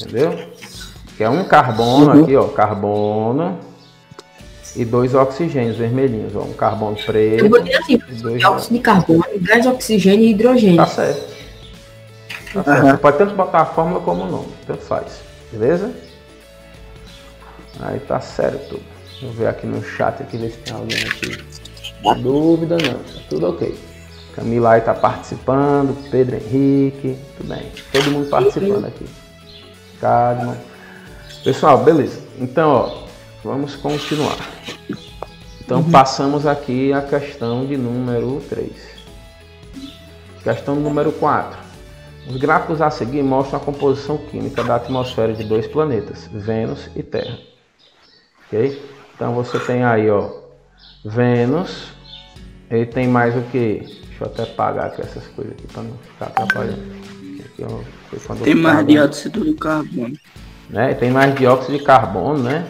Entendeu? Que é um carbono aqui, ó, carbono e 2 oxigênios vermelhinhos, ó, um carbono preto. Eu botei assim, dióxido de carbono, gás, oxigênio e hidrogênio. Tá certo. Tá certo. Você pode tanto botar a fórmula como o nome, tanto faz. Beleza? Aí tá certo. Vou ver aqui no chat aqui, ver se tem alguém aqui. Dúvida não, tá tudo ok. Camila aí tá participando, Pedro Henrique, tudo bem. Todo mundo participando aqui. Cadman. Pessoal, beleza. Então, ó, vamos continuar. Então, passamos aqui a questão de número 3. Questão número 4. Os gráficos a seguir mostram a composição química da atmosfera de dois planetas, Vênus e Terra. Ok? Então, você tem aí, ó, Vênus. Ele tem mais o que? Deixa eu até apagar aqui essas coisas aqui para não ficar atrapalhando. Aqui, ó, tem mais dióxido de carbono. Né? Tem mais dióxido de carbono, né?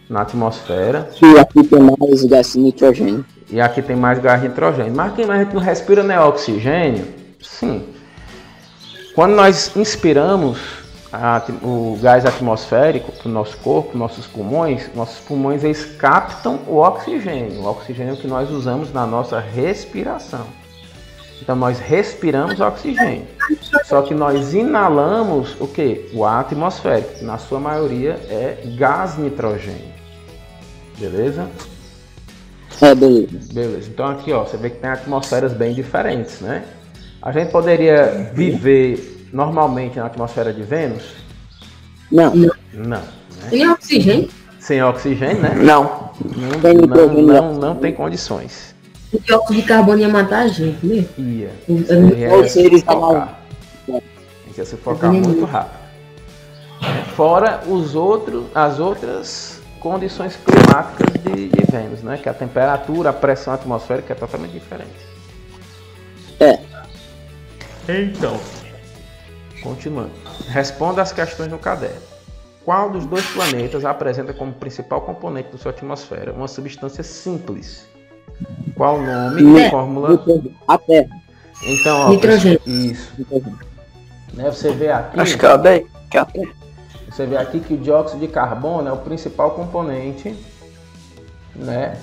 Na atmosfera. E aqui tem mais gás de nitrogênio. E aqui tem mais gás de nitrogênio. Mas quem a gente não respira, né? Oxigênio? Sim. Quando nós inspiramos o gás atmosférico para o nosso corpo, nossos pulmões eles captam o oxigênio que nós usamos na nossa respiração. Então nós respiramos oxigênio, só que nós inalamos o que? O ar atmosférico, que na sua maioria é gás nitrogênio. Beleza? Beleza. Beleza. Então aqui, ó, você vê que tem atmosferas bem diferentes, né? A gente poderia viver normalmente na atmosfera de Vênus? Não. Né? Sem oxigênio? Sem oxigênio, né? Não. Não tem condições. O dióxido de carbono ia matar a gente, né? Ia. Ou seja, Ia sufocar muito rápido. Fora as outras condições climáticas de Vênus, né? Que a temperatura, a pressão atmosférica é totalmente diferente. Então, continuando. Responda as questões no caderno. Qual dos dois planetas apresenta como principal componente da sua atmosfera uma substância simples? Qual o nome e fórmula? A Terra. Então, ó, nitrogênio. Isso. Né, você vê aqui. Acho que é a Terra. Você vê aqui que o dióxido de carbono é o principal componente, né,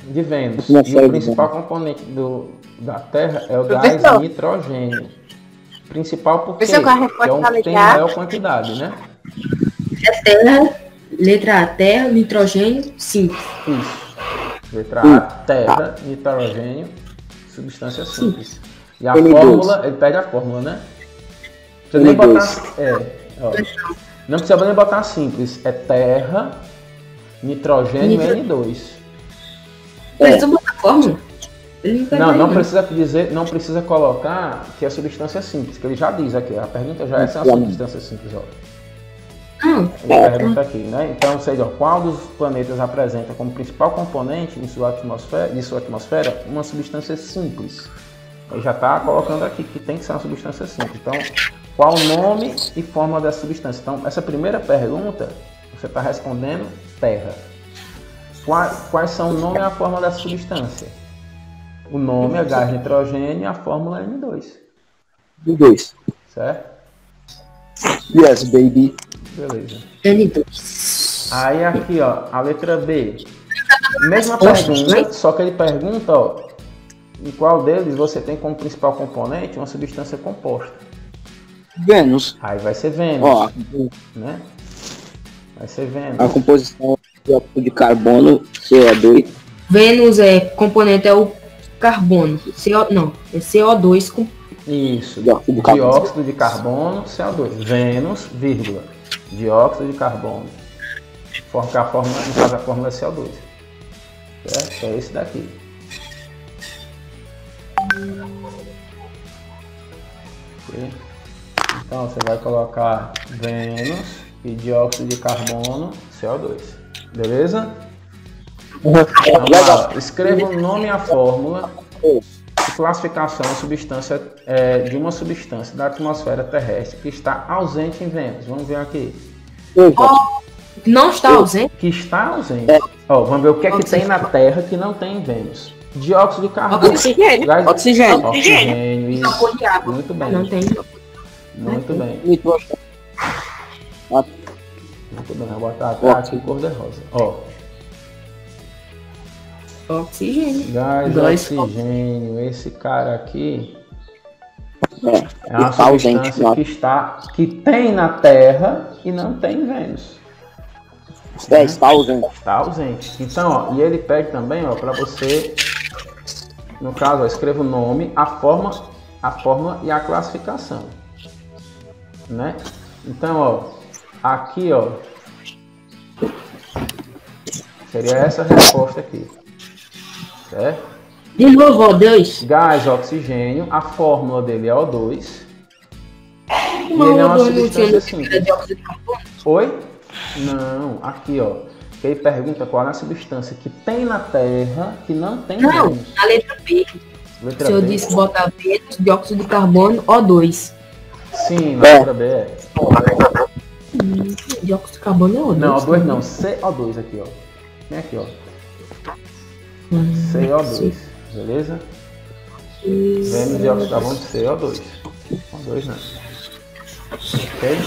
de Vênus. E o principal componente da Terra é o gás nitrogênio. Principal porque é o que tem maior quantidade, né? É terra, letra A, terra, nitrogênio, simples. Isso. Letra A, terra, nitrogênio, substância simples. E a fórmula, ele pede a fórmula, né? Não precisa nem botar, não precisa nem botar simples. É terra, nitrogênio e N2. Precisa botar a fórmula? Não precisa dizer, não precisa colocar que é substância simples, que ele já diz aqui. A pergunta já é se é uma substância simples, ó. Ele pergunta aqui, né? Então, ou seja, qual dos planetas apresenta como principal componente de sua atmosfera uma substância simples? Ele já está colocando aqui que tem que ser uma substância simples. Então, qual o nome e forma dessa substância? Então, essa primeira pergunta, você está respondendo terra. Quais são o nome e a forma dessa substância? O nome é gás nitrogênio e a fórmula é N2. N2. Certo? Yes, baby. Beleza. N2. Aí aqui, ó, a letra B. Mesma pergunta, só que ele pergunta, ó, em qual deles você tem como principal componente uma substância composta. Vênus. Aí vai ser Vênus. Ó, né? Vai ser Vênus. A composição de dióxido de carbono, CO2. Vênus componente é o carbono. É CO2 com... Isso. Dióxido de carbono, CO2. Vênus, vírgula. Dióxido de carbono. No caso, a fórmula é CO2. Certo? É esse daqui. Okay. Então você vai colocar Vênus e dióxido de carbono, CO2. Beleza? Vamos lá. Escreva o nome e a fórmula de classificação de uma substância da atmosfera terrestre que está ausente em Vênus. Vamos ver aqui. Não está ausente? Que está ausente. Ó, vamos ver o que é que tem na Terra que não tem em Vênus. Dióxido de carbono. Oxigênio. Isso. Muito bem. Não tem. Muito bem. Muito bem. Vou botar aqui cor de rosa. Ó. Oxigênio. Gás, oxigênio. Esse cara aqui É uma Está ausente, substância que tem na Terra e não tem em Vênus. Está ausente. Está ausente. Então, ó, e ele pede também, ó, para você, no caso, ó, escreva o nome, a fórmula e a classificação, né? Então, ó, aqui, ó, seria essa resposta aqui, certo? De novo, O2. Gás, oxigênio, a fórmula dele é O2. E Não, ele é uma O2 não tinha substância simples. dióxido de carbono. Oi? Não, aqui, ó. Ele pergunta qual é a substância que tem na Terra que não tem em Não, Vênus. a letra B. Letra Se eu B? disse botar Vênus, dióxido de carbono, O2. Sim, na letra B é. Dióxido de carbono é O2. Não, O2 não, CO2 aqui, ó. Vem aqui, ó. CO2, beleza? Vênus dióxido de carbono de CO2. O2 não. Ok?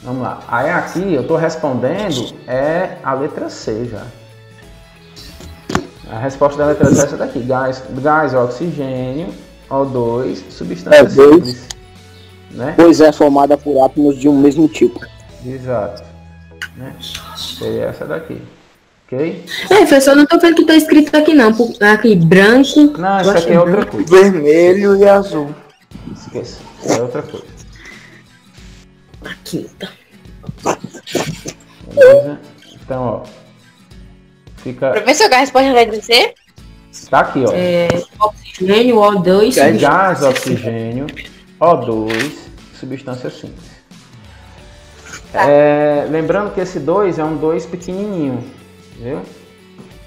Vamos lá. Aí aqui eu estou respondendo é a letra C já. A resposta da letra C é essa daqui. Gás, oxigênio, O2, substância simples. Né? Pois é formada por átomos de um mesmo tipo. Exato. Né? Seria essa daqui. Ok? Professor, não tô vendo que tá escrito aqui não. Aqui, branco. Não, isso aqui é outra coisa. Vermelho e azul. Esqueça. É outra coisa. A quinta. Beleza? Então, ó. Fica. Professor, a resposta vai dizer? Tá aqui, ó. Oxigênio, O2. Gás, oxigênio, O2, substância simples. Lembrando que esse 2 é um 2 pequenininho, viu?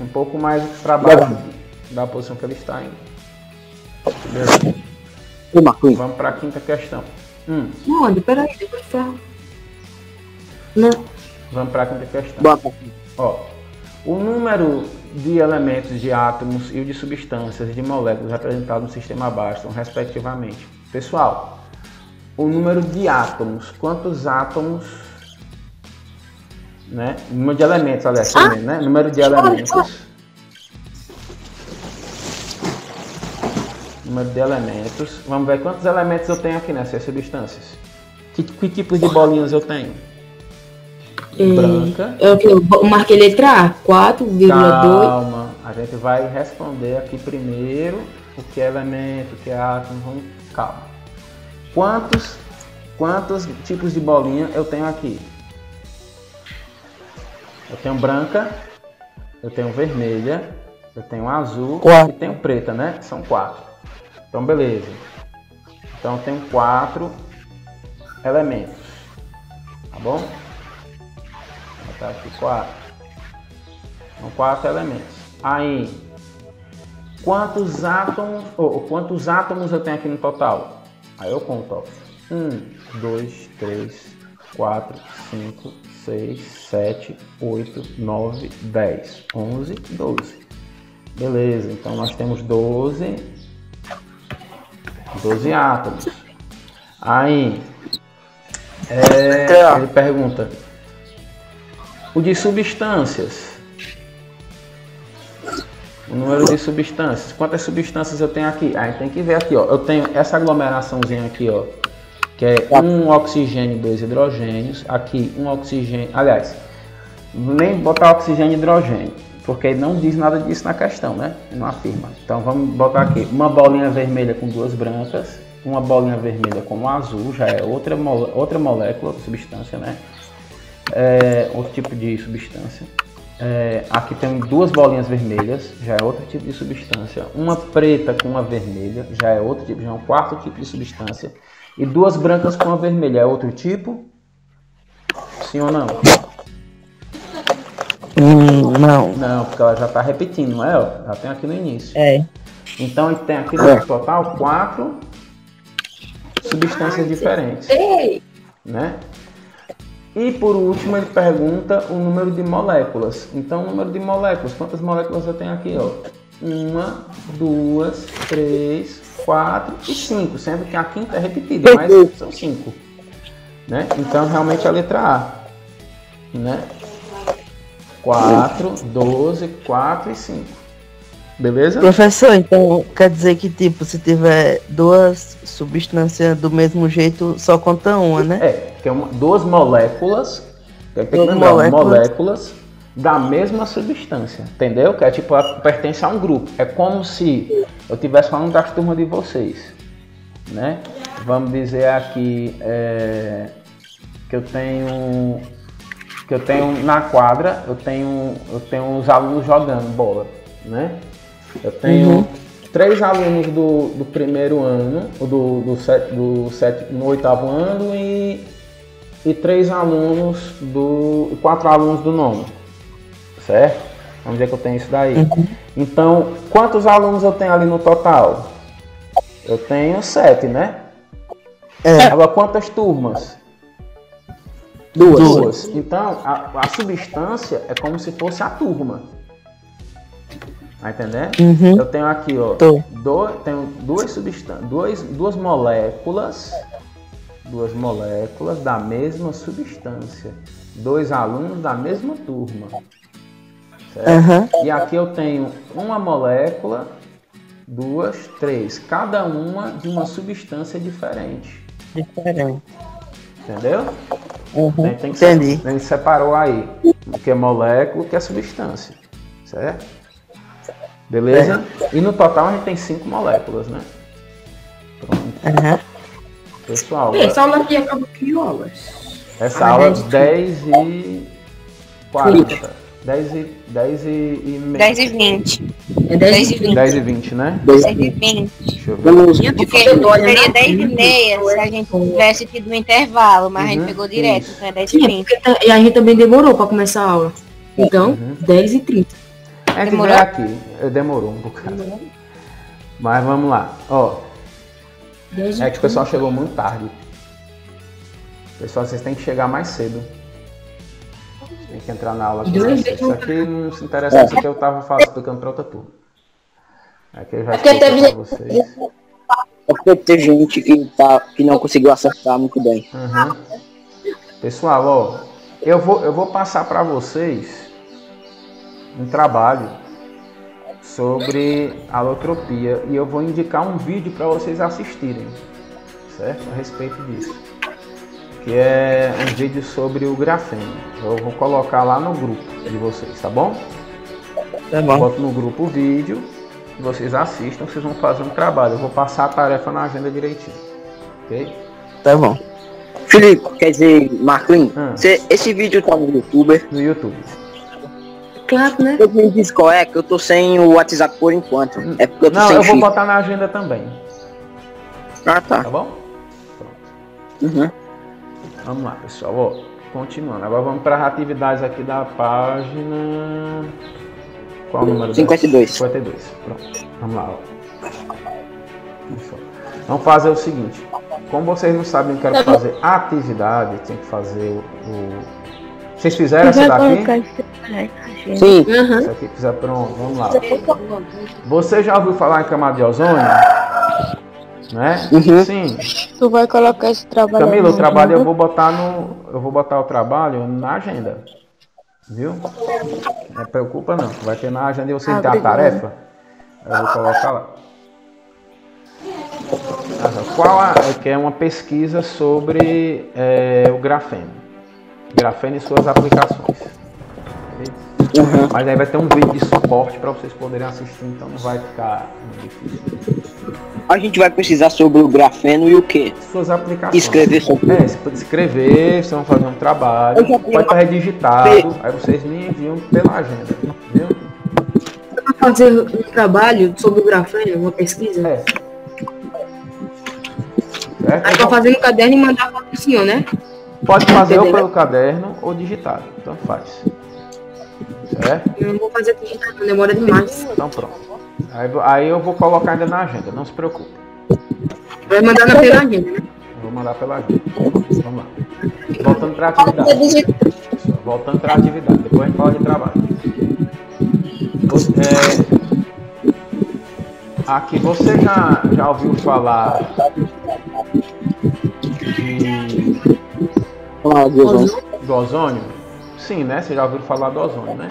Um pouco mais para baixo da posição que ele está ainda. Beleza? Vamos para a quinta questão. Não, peraí, depois fala. Não. Vamos para a quinta questão. Ó, o número de elementos de átomos e o de substâncias e de moléculas representados no sistema abaixo são respectivamente. Pessoal, o número de átomos, quantos átomos, né? Número de elementos, aliás, né? Número de elementos. Número de elementos. Vamos ver quantos elementos eu tenho aqui nessas substâncias. Que tipos de bolinhas eu tenho? Branca. Eu marquei letra A, 4,2. Calma, a gente vai responder aqui primeiro o que é elemento, o que é átomo. Vamos, calma. Quantos tipos de bolinha eu tenho aqui? Eu tenho branca, eu tenho vermelha, eu tenho azul e tenho preta, né? São 4. Então, beleza. Então, eu tenho 4 elementos. Tá bom? Vou botar aqui 4. São 4 elementos. Aí, quantos átomos eu tenho aqui no total? Aí eu conto, ó. 1, 2, 3, 4, 5, 6, 7, 8, 9, 10, 11, 12. Beleza, então nós temos 12 átomos. Aí, ele pergunta, o de substâncias. O número de substâncias. Quantas substâncias eu tenho aqui? Aí tem que ver aqui, ó. Eu tenho essa aglomeraçãozinha aqui, ó. Que é um oxigênio e 2 hidrogênios. Aqui, um oxigênio. Aliás, nem botar oxigênio e hidrogênio. Porque não diz nada disso na questão, né? Não afirma. Então vamos botar aqui uma bolinha vermelha com 2 brancas. Uma bolinha vermelha com um azul. Já é outra molécula, substância, né? Outro tipo de substância. Aqui tem 2 bolinhas vermelhas, já é outro tipo de substância. Uma preta com uma vermelha, já é outro tipo, já é um quarto tipo de substância. E 2 brancas com uma vermelha, é outro tipo? Sim ou não? Não. Não, porque ela já está repetindo, não é? Já tem aqui no início. Então tem aqui no total 4 substâncias diferentes. Né? E por último ele pergunta o número de moléculas. Então o número de moléculas, quantas moléculas eu tenho aqui? 1, 2, 3, 4 e 5, sendo que a quinta é repetida, mas são 5. Né? Então realmente a letra A. Né? 4, 12, 4 e 5. Beleza? Professor, então quer dizer que, tipo, se tiver duas substâncias do mesmo jeito, só conta uma, né? Que é duas moléculas, tem que lembrar, moléculas da mesma substância, entendeu? Que é tipo, pertence a um grupo. É como se eu estivesse falando das turmas de vocês, né? Vamos dizer aqui que eu tenho na quadra, eu tenho os alunos jogando bola, né? Eu tenho 3 alunos do primeiro ano, no 8º ano e 4 alunos do nono, certo? Vamos dizer que eu tenho isso daí. Então, quantos alunos eu tenho ali no total? Eu tenho 7, né? Agora, quantas turmas? 2. Então, a substância é como se fosse a turma. Tá entendendo? Eu tenho aqui, ó, tenho duas moléculas da mesma substância. 2 alunos da mesma turma. Certo? E aqui eu tenho uma molécula, 2, 3, cada uma de uma substância diferente. Entendeu? Entendi. A gente separou aí o que é molécula e o que é substância. Certo? Beleza? E no total a gente tem 5 moléculas, né? Pronto. Pessoal, essa aula aqui acaba que horas? Essa aula é 10h40. 10h20. É 10h20. 10h20, né? 10h20. Deixa eu ver. Porque seria 10h30 se a gente tivesse tido um intervalo, mas a gente pegou direto, então é 10h20. E a gente também demorou pra começar a aula. Então, 10h30. A gente veio aqui. Demorou um bocado. Mas vamos lá. Ó. É que o pessoal chegou muito tarde. Pessoal, vocês têm que chegar mais cedo. Tem que entrar na aula. Isso aqui não se interessa. Isso aqui eu tava explicando para outra turma. Aqui eu já expliquei para vocês. Porque tem gente que não conseguiu acertar muito bem. Pessoal, ó, eu vou passar para vocês um trabalho sobre alotropia e eu vou indicar um vídeo para vocês assistirem, certo? A respeito disso, que é um vídeo sobre o grafeno. Eu vou colocar lá no grupo de vocês, tá bom? Tá bom. Boto no grupo o vídeo, vocês assistam, vocês vão fazer um trabalho. Eu vou passar a tarefa na agenda direitinho, ok? Tá bom. Filipe, quer dizer, Marquinhos, esse vídeo tá no YouTube? No YouTube. Claro, né? Eu me diz qual é, que eu tô sem o WhatsApp por enquanto. É porque eu tô sem eu vou fio. botar na agenda também. Ah, tá. Tá bom? Vamos lá, pessoal. Ó, continuando. Agora vamos para as atividades aqui da página... Qual o número? 52. 52. Pronto. Vamos lá. Ó. Vamos fazer o seguinte. Como vocês não sabem que eu quero fazer atividade, tem que fazer o... Vocês fizeram essa daqui? Sim. Essa aqui fizer pronto. Vamos lá. Você já ouviu falar em camada de ozônio? Né? Sim. Tu vai colocar esse trabalho. Camila, o trabalho eu vou botar o trabalho na agenda. Viu? Não preocupa não. Vai ter na agenda e você tem a tarefa. Eu vou colocar lá. Que é uma pesquisa sobre o grafeno. Grafeno e suas aplicações. Mas aí vai ter um vídeo de suporte para vocês poderem assistir, então não vai ficar muito difícil. A gente vai precisar sobre o grafeno e o quê? Suas aplicações. Escrever sobre você pode escrever, vocês vão fazer um trabalho, pode estar redigitado, aí vocês me enviam pela agenda, viu? Você vai fazer um trabalho sobre o grafeno, uma pesquisa? Certo? Aí vai fazer no caderno e mandar para o senhor, né? Pode fazer ou pelo caderno ou digitado, então faz. Certo? Eu não vou fazer digitado, demora demais. Então pronto. Aí eu vou colocar ainda na agenda, não se preocupe. Vai mandar pela agenda, né? Eu vou mandar pela agenda. Vamos lá. Voltando para a atividade. Voltando para a atividade, depois a gente fala de trabalho. Aqui você já ouviu falar do ozônio? Sim, né? Você já ouviu falar do ozônio, né?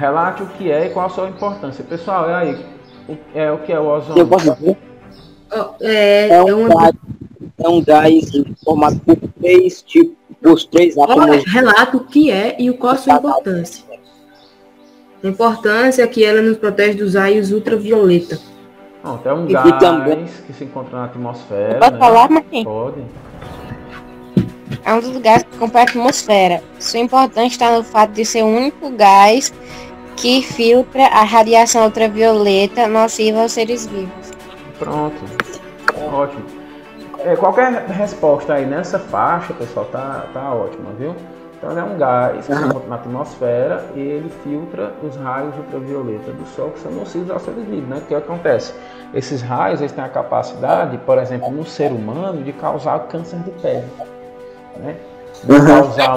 relate o que é e qual a sua importância. Pessoal, e aí? O que é o Eu ozônio? posso dizer? É um gás formado por três átomos. Relato o que é e qual a sua importância. A importância é que ela nos protege dos raios ultravioleta. Pronto, é um E gás também- que se encontra na atmosfera. Pode né? falar, Marquinhos? Pode. É um dos gases que compõe a atmosfera. Sua importância está no fato de ser o único gás que filtra a radiação ultravioleta nociva aos seres vivos. Pronto. Ótimo. Qualquer resposta aí nessa faixa, pessoal, tá ótima, viu? Então ele é um gás que se encontra na atmosfera e ele filtra os raios ultravioleta do Sol que são nocivos aos seres vivos, né? O que acontece? Esses raios eles têm a capacidade, por exemplo, no ser humano, de causar câncer de pele, né? De causar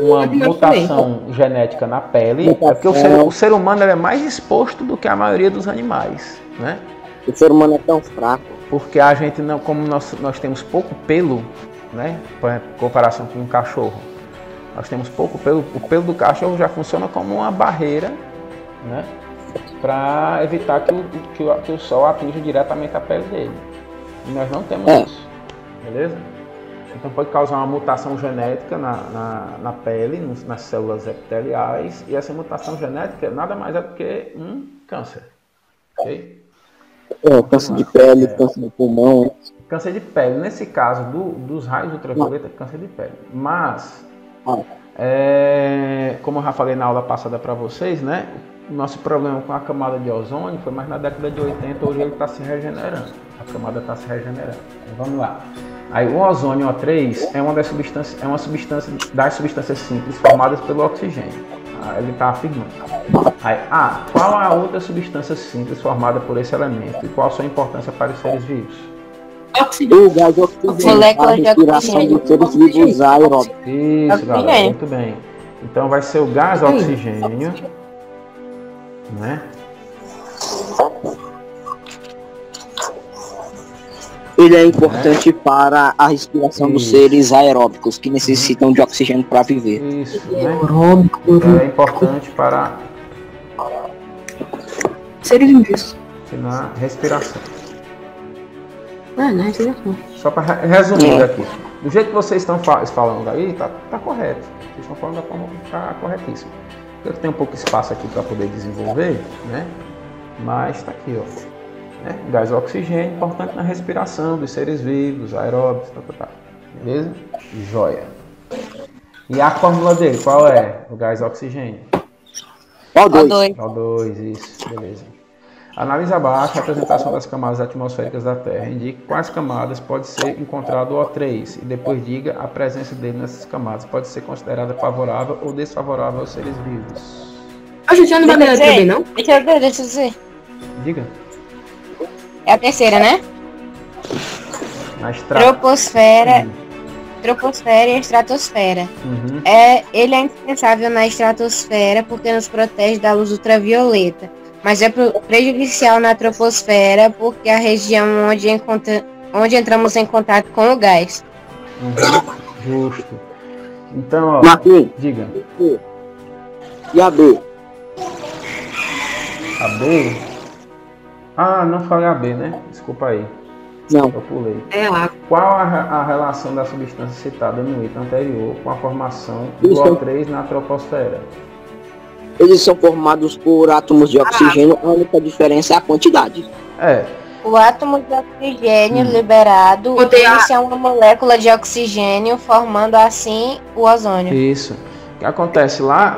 uma mutação genética na pele, porque o ser humano ele é mais exposto do que a maioria dos animais, né? O ser humano é tão fraco. Porque a gente não, como nós temos pouco pelo, né? Em comparação com um cachorro, nós temos pouco pelo. O pelo do cachorro já funciona como uma barreira, né? Para evitar que o sol atinja diretamente a pele dele. E nós não temos isso, beleza? Então pode causar uma mutação genética na pele, nas células epiteliais, e essa mutação genética nada mais é do que um câncer, ok? Câncer de pele, câncer de pulmão. Câncer de pele, nesse caso dos raios ultravioleta, câncer de pele. Mas, como eu já falei na aula passada para vocês, né? O nosso problema com a camada de ozônio foi mais na década de 80, hoje ele está se regenerando. A camada está se regenerando. Então, vamos lá. Aí o ozônio O3 é uma substância das substâncias simples formadas pelo oxigênio. Ele está afirmando. Aí, qual a outra substância simples formada por esse elemento e qual a sua importância para os seres vivos? O gás oxigênio. Molécula A de respiração oxigênio. dos seres vivos aeróbicos. Isso, galera, muito bem. Então vai ser o gás oxigênio, né? Ele é importante para a respiração dos seres aeróbicos que necessitam de oxigênio para viver. Isso, né? Então, é importante para Seres vivos. na respiração. Na respiração. Só para resumir aqui. Do jeito que vocês estão falando aí, tá correto. Vocês estão falando da forma que tá corretíssimo. Eu tenho um pouco de espaço aqui para poder desenvolver, né? Mas está aqui, ó. Né? Gás oxigênio, importante na respiração dos seres vivos, aeróbicos, beleza? Joia. E a fórmula dele, qual é? O gás oxigênio? O2. O2, isso, beleza. Analise abaixo a apresentação das camadas atmosféricas da Terra. Indique quais camadas pode ser encontrado o O3 e depois diga a presença dele nessas camadas. Pode ser considerada favorável ou desfavorável aos seres vivos. A gente não vai ler também, não? Deixa eu dizer. Diga. É a terceira, né? Na Troposfera e estratosfera. Ele é indispensável na estratosfera porque nos protege da luz ultravioleta, mas é prejudicial na troposfera porque é a região onde entramos em contato com o gás. Justo. Então, ó, Marquinhos, diga. e a B? A B? Não falei a B, né? Desculpa aí. Não. Eu pulei. É água. Qual a relação da substância citada no item anterior com a formação do Isso. O3 na troposfera? Eles são formados por átomos de oxigênio, a única diferença é a quantidade. O átomo de oxigênio liberado inicia uma molécula de oxigênio, formando assim o ozônio. Isso. O que acontece lá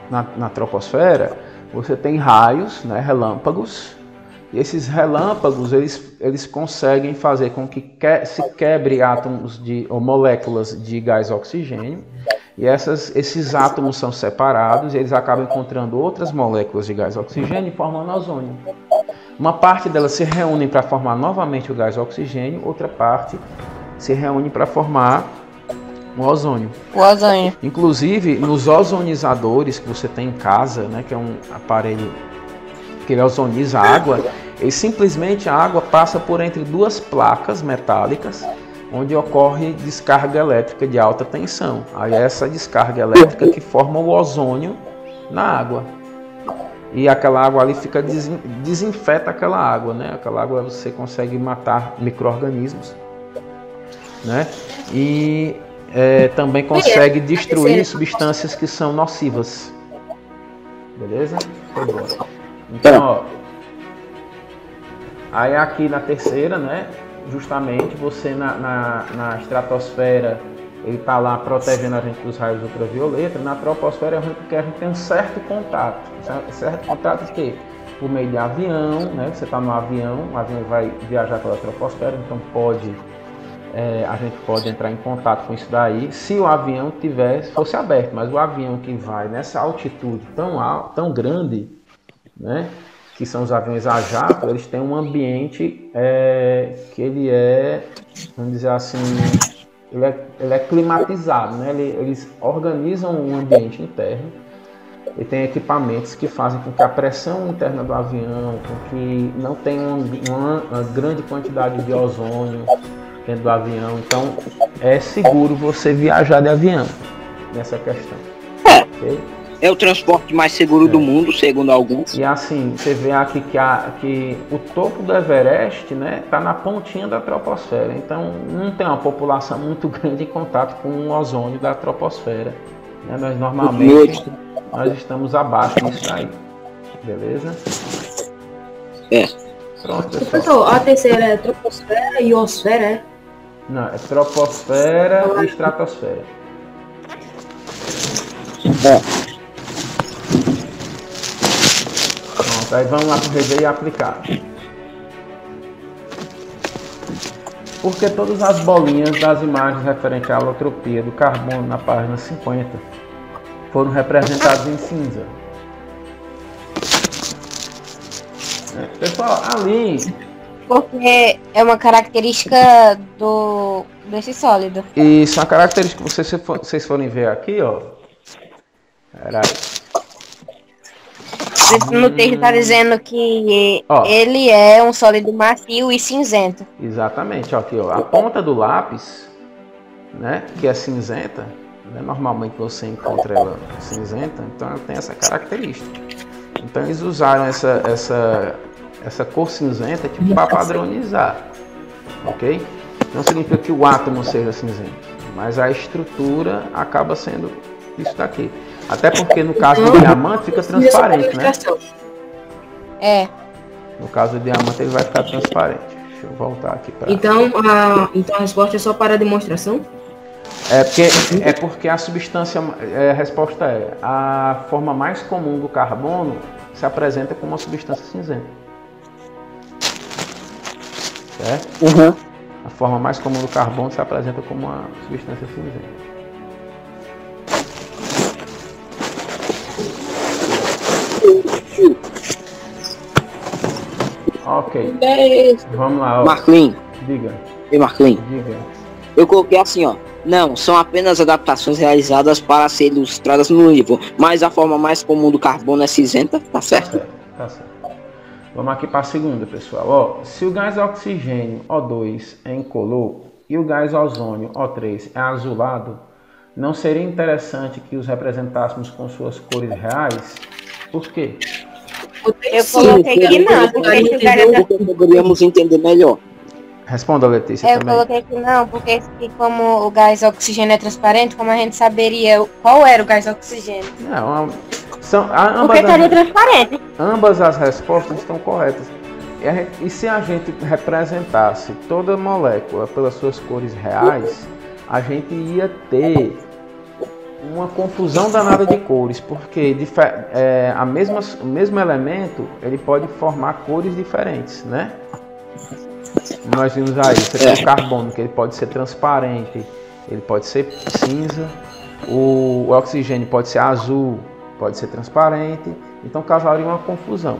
na troposfera, você tem raios, né, relâmpagos, e esses relâmpagos eles conseguem fazer com que se quebre átomos ou moléculas de gás oxigênio, e esses átomos são separados e eles acabam encontrando outras moléculas de gás oxigênio e formando ozônio. Uma parte delas se reúne para formar novamente o gás oxigênio, outra parte se reúne para formar o ozônio. Inclusive, nos ozonizadores que você tem em casa, né, que é um aparelho que ele ozoniza a água, simplesmente a água passa por entre duas placas metálicas, onde ocorre descarga elétrica de alta tensão. Aí é essa descarga elétrica que forma o ozônio na água. E aquela água ali fica desinfeta aquela água, né? Aquela água você consegue matar micro-organismos, né? E também consegue destruir substâncias que são nocivas. Beleza? Foi bom. Então, ó, aí aqui na terceira, né? Justamente você na estratosfera, ele está lá protegendo a gente dos raios ultravioletas. Na troposfera porque a gente tem um certo contato. Certo contato de quê? Por meio de avião, né? Você está no avião, o avião vai viajar pela troposfera, então a gente pode entrar em contato com isso daí se o avião fosse aberto. Mas o avião que vai nessa altitude tão grande, né? Que são os aviões a jato, eles têm um ambiente que ele vamos dizer assim, ele é climatizado, né? Eles organizam o ambiente interno e tem equipamentos que fazem com que a pressão interna do avião, com que não tenha uma grande quantidade de ozônio dentro do avião. Então é seguro você viajar de avião nessa questão. Okay? É o transporte mais seguro do mundo, segundo alguns. E assim, você vê aqui que o topo do Everest, né, tá na pontinha da troposfera. Então não tem uma população muito grande em contato com o ozônio da troposfera, né? Nós normalmente estamos abaixo disso aí. Beleza? Pronto, pessoal. Professor, a terceira é troposfera e osfera, Não, é troposfera e estratosfera. Pronto, aí vamos lá para rever e aplicar. Porque todas as bolinhas das imagens referentes à alotropia do carbono na página 50 foram representadas em cinza. Pessoal, ali... Porque é uma característica desse sólido. Isso, a característica que vocês forem ver aqui, ó. Peraí. No texto está dizendo que ele é um sólido macio e cinzento. Exatamente, ó, aqui, ó, a ponta do lápis, né, que é cinzenta, né, normalmente você encontra ela cinzenta, então ela tem essa característica. Então eles usaram essa cor cinzenta tipo para padronizar, ok? Não significa que o átomo seja cinzento, mas a estrutura acaba sendo isso daqui. Até porque no caso do diamante fica transparente, né? No caso do diamante ele vai ficar transparente. Deixa eu voltar aqui para. Então a resposta é só para a demonstração? É porque a substância, a resposta é a forma mais comum do carbono se apresenta como uma substância cinzenta. Certo? Uhum. A forma mais comum do carbono se apresenta como uma substância cinzenta. Ok. Vamos lá. Ó. Marquinhos. Diga. E Marquinhos. Diga. Eu coloquei assim, ó. Não, são apenas adaptações realizadas para serem ilustradas no livro. Mas a forma mais comum do carbono é cinzenta, tá certo? Tá certo. Vamos aqui para a segunda, pessoal. Ó, se o gás oxigênio, O2, é incolor e o gás ozônio, O3, é azulado, não seria interessante que os representássemos com suas cores reais? Por quê? Eu coloquei que não, porque poderíamos entender melhor. Responda, Letícia, eu também. coloquei que não, porque como o gás oxigênio é transparente, como a gente saberia qual era o gás oxigênio? Não, Porque estaria transparente. Ambas as respostas estão corretas. E se a gente representasse toda molécula pelas suas cores reais, a gente ia ter uma confusão danada de cores, porque o mesmo elemento ele pode formar cores diferentes, né? Nós vimos aí, você tem o carbono, que ele pode ser transparente, ele pode ser cinza, o oxigênio pode ser azul, pode ser transparente, então causaria uma confusão,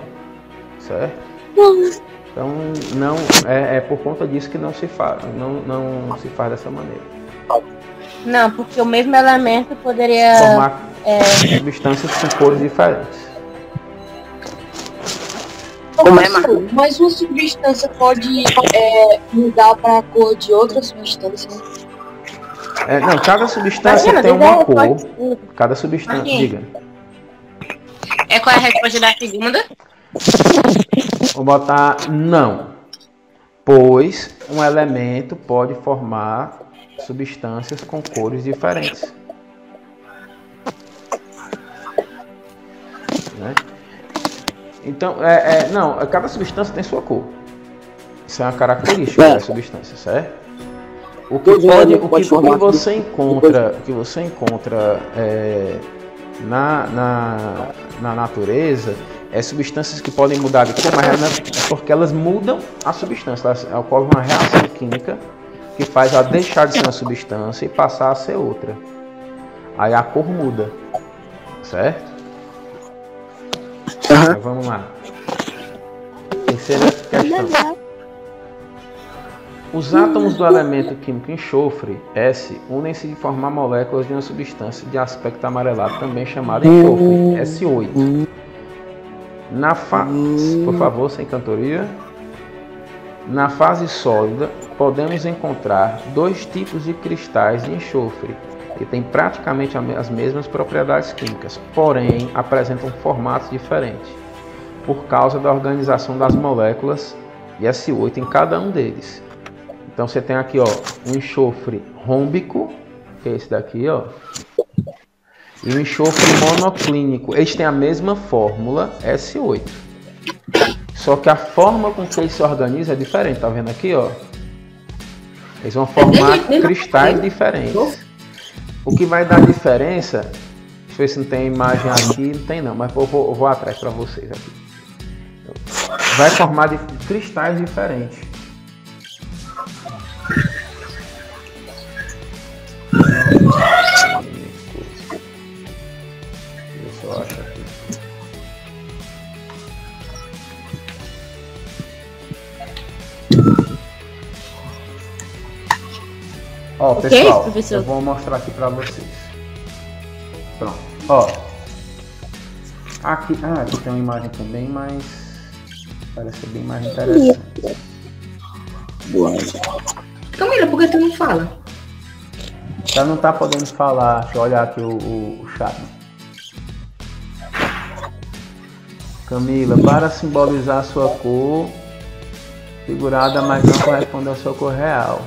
certo? Então não é por conta disso que não se faz dessa maneira. Não, porque o mesmo elemento poderia formar substâncias com cores diferentes. Mas uma substância pode mudar para a cor de outra substância? Não, cada substância tem uma cor. Cada substância, diga. Qual é a resposta da segunda? Vou botar não. Pois um elemento pode formar substâncias com cores diferentes. Né? Então, não, cada substância tem sua cor. Isso é uma característica da substância, certo? O que você encontra na natureza é substâncias que podem mudar de cor, mas é porque elas mudam a substância. Ocorre uma reação química que faz ela deixar de ser uma substância e passar a ser outra. Aí a cor muda, certo? Então, vamos lá. Terceira questão. Os átomos do elemento químico enxofre, S, unem-se de formar moléculas de uma substância de aspecto amarelado, também chamada enxofre, S8. Por favor, sem cantoria. Na fase sólida, podemos encontrar dois tipos de cristais de enxofre, que têm praticamente as mesmas propriedades químicas, porém apresentam formatos diferentes, por causa da organização das moléculas de S8 em cada um deles. Então você tem aqui, ó, um enxofre rômbico, que é esse daqui, ó, e o enxofre monoclínico. Eles têm a mesma fórmula, S8. Só que a forma com que eles se organizam é diferente, tá vendo aqui, ó? Eles vão formar cristais diferentes. O que vai dar diferença, deixa eu ver se não tem imagem aqui, não tem não, mas eu vou atrás para vocês aqui. Vai formar cristais diferentes. Deixa eu achar aqui. Ó, pessoal, eu vou mostrar aqui para vocês. Pronto. Ó. Aqui tem uma imagem também, mas parece ser bem mais interessante. Camila, por que tu não fala? Já não tá podendo falar. Deixa eu olhar aqui o chat. Camila, para simbolizar a sua cor figurada, mas não corresponde à sua cor real.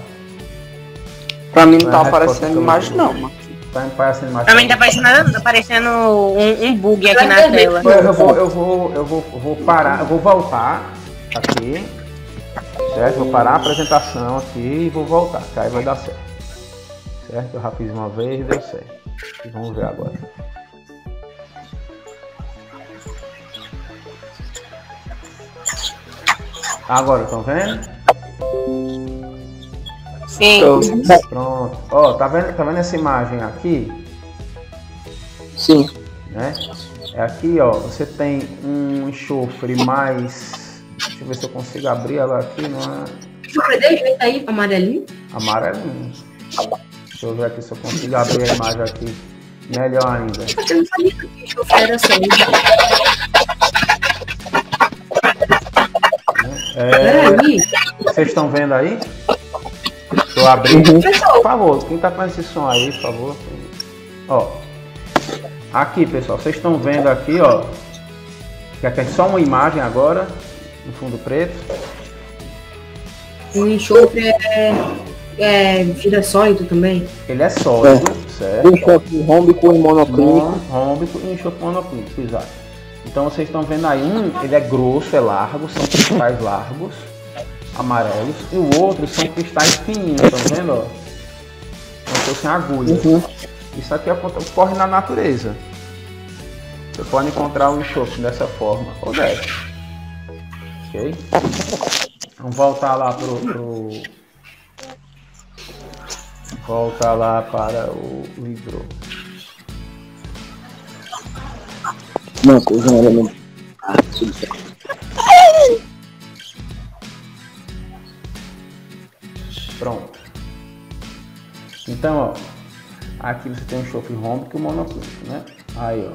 Pra mim não tá aparecendo imagem não, mano. Tá aparecendo imagem. Pra mim tá aparecendo um bug aqui na tela. Eu vou parar, eu vou voltar aqui. Certo? Vou parar a apresentação aqui e vou voltar, que aí vai dar certo. Certo? Eu já fiz uma vez e deu certo. E vamos ver agora. Agora, estão vendo? Sim. Pronto. Ó, tá vendo essa imagem aqui? Sim. Né? É aqui, ó. Você tem um enxofre mais... Deixa eu ver se eu consigo abrir ela aqui. Não é... Deixa eu ver aí, amarelinho. Amarelinho. Deixa eu ver aqui se eu consigo abrir a imagem aqui. Melhor ainda. Eu não sabia que enxofre era só Vocês estão vendo aí? Deixa eu abrir. Por favor, quem tá com esse som aí, por favor. Ó. Aqui, pessoal, vocês estão vendo aqui, ó. Que aqui é só uma imagem agora, no fundo preto. O enxofre vira sólido também? Ele é sólido, certo? Enxofre rômbico e monoclínico. Rômbico e enxofre monoclínico, exato. Então vocês estão vendo aí, ele é grosso, é largo, são cristais largos, amarelos, e o outro são cristais fininhos, estão vendo? Ó? Como se fossem agulhas. Isso aqui ocorre na natureza. Você pode encontrar um enxofre dessa forma, ou dessa. Ok? Vamos voltar lá voltar lá para o livro. Não, coisa não é elemento. Pronto. Então, ó, aqui você tem o enxofre rômbico e o monoclínico, né? Aí, ó,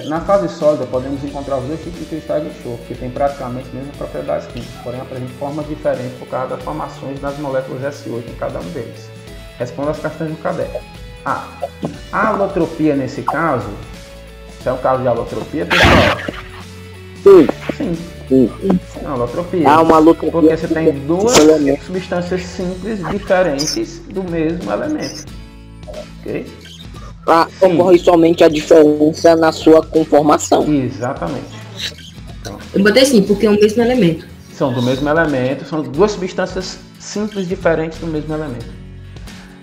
na fase sólida podemos encontrar os dois tipos de cristais de enxofre, que têm praticamente as mesmas propriedades químicas, porém apresentam formas diferentes por causa das formações das moléculas S8 em cada um deles. Responda às questões do caderno. A alotropia nesse caso Isso é um caso de alotropia, pessoal? Sim. Sim. Não, alotropia. Há uma alotropia. Porque você tem duas substâncias simples diferentes do mesmo elemento. Ok? Ocorre somente a diferença na sua conformação. Exatamente. Então, Eu botei sim, porque é o mesmo elemento. são do mesmo elemento, são duas substâncias simples diferentes do mesmo elemento.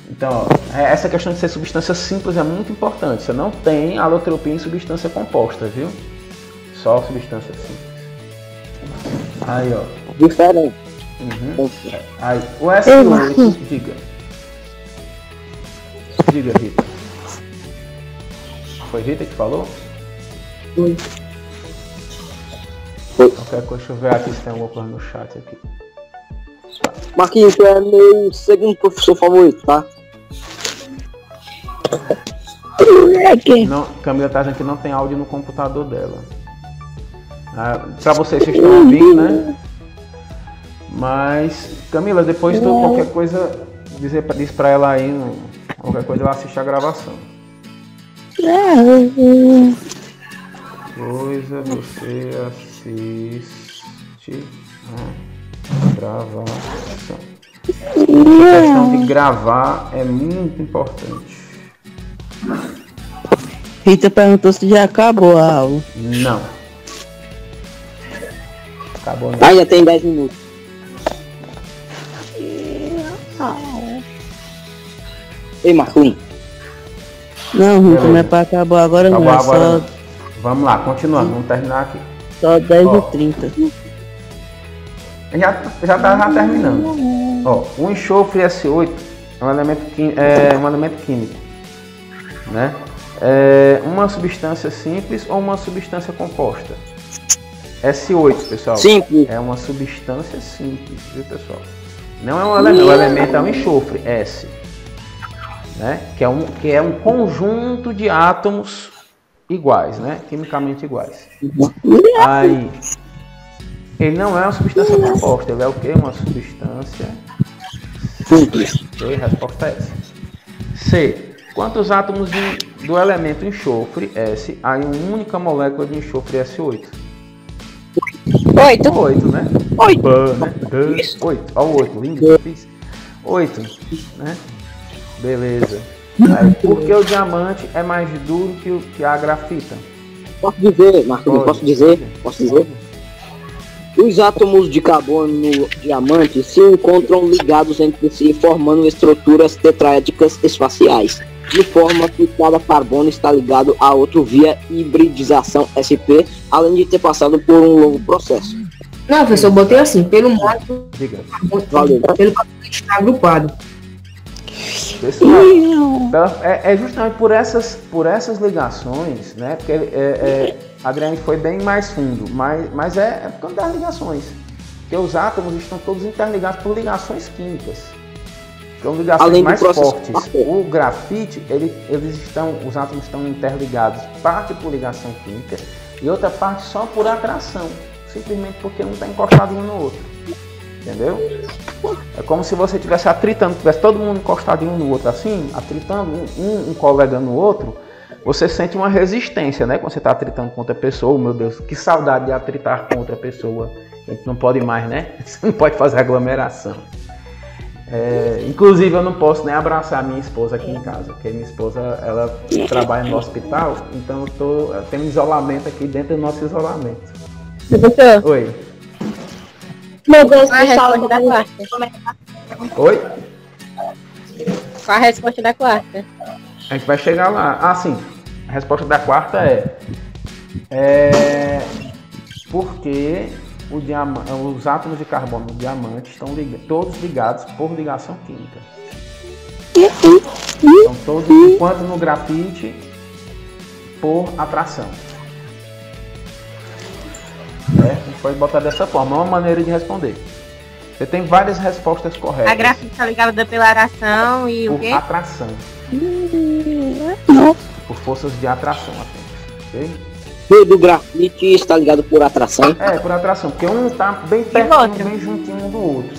Então, ó, essa questão de ser substância simples é muito importante. Você não tem alotropia em substância composta, viu? Só substância simples. Aí, ó. Diferente. Uhum. Aí, o S8, diga. Diga, Rita. Foi Rita que falou? Foi. Qualquer coisa, deixa eu ver aqui se tem alguma coisa no chat aqui. Marquinhos, tu é meu segundo professor favorito, tá? Não, Camila tá dizendo que não tem áudio no computador dela. Pra vocês estão ouvindo, né? Mas, Camila, depois tu qualquer coisa diz pra ela aí, qualquer coisa ela assiste a gravação. Coisa você assiste a gravação. A questão de gravar é muito importante. Rita perguntou se já acabou a aula. Não. Acabou não. Ainda tem 10 minutos. Ei, Marquinhos. Não, Rita, não é pra acabar agora, Acabou não. É agora, só, não. Vamos lá, continuando. Vamos terminar aqui. só 10h30. Já tá terminando. Ó, o enxofre S8 é um elemento químico, né? É uma substância simples ou uma substância composta? S8, pessoal. Simples. É uma substância simples, viu, pessoal? Não é um elemento, o elemento é um enxofre, S, né? Que é um conjunto de átomos iguais, né? Quimicamente iguais. Aí, ele não é uma substância composta, ele é o quê? Uma substância simples. Ok? Resposta é essa. C. Quantos átomos do elemento enxofre S há em uma única molécula de enxofre S8? 8. 8, né? 8. Né? 8. Olha o 8, lindo que eu fiz. 8, né? Beleza. Aí, por que o diamante é mais duro que a grafita? Posso dizer, Marquinhos, posso dizer? Os átomos de carbono no diamante se encontram ligados entre si, formando estruturas tetraédricas espaciais, de forma que cada carbono está ligado a outro via hibridização SP, além de ter passado por um longo processo. Não, professor, eu botei assim, pelo modo Diga. pelo modo que está agrupado. Pessoal, então, é justamente por essas ligações, né? Porque Adriane foi bem mais fundo, mas é por causa das ligações. Porque os átomos estão todos interligados por ligações químicas. São ligações Além do mais processo fortes. O grafite, os átomos estão interligados, parte por ligação química e outra parte só por atração, simplesmente porque um está encostado um no outro. Entendeu? É como se você estivesse atritando, tivesse todo mundo encostado um no outro assim, atritando um colega no outro, você sente uma resistência, né? Quando você está atritando com outra pessoa, meu Deus, que saudade de atritar com outra pessoa. A gente não pode mais, né? Você não pode fazer aglomeração. Inclusive eu não posso nem abraçar a minha esposa aqui em casa, porque minha esposa ela trabalha no hospital, então eu tenho um isolamento aqui dentro do nosso isolamento. Professor, Oi. meu Deus, Qual a resposta da quarta? Oi? Qual a resposta da quarta? A gente vai chegar lá. Ah, sim. A resposta da quarta porque os átomos de carbono do diamante estão todos ligados por ligação química. Estão todos, enquanto no grafite, por atração. A gente pode botar dessa forma, é uma maneira de responder. Você tem várias respostas corretas. A grafite está ligada pela aração e o por quê? atração. Por forças de atração apenas. Ok? O do grafite está ligado por atração. Por atração, porque um está bem pertinho, bem juntinho um do outro.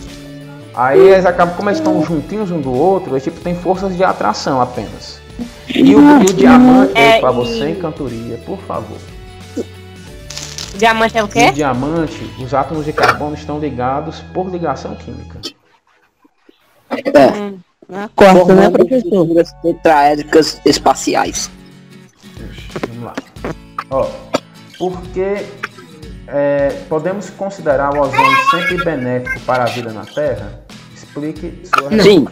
Aí eles acabam, como eles estão juntinhos um do outro, eles tem forças de atração apenas. E o diamante é para você em cantoria, por favor. Diamante é o quê? No diamante, os átomos de carbono estão ligados por ligação química. Corta, né, Formando professor? estruturas tetraédricas espaciais. Vamos lá. Ó, porque podemos considerar o ozônio sempre benéfico para a vida na Terra? Explique sua Sim.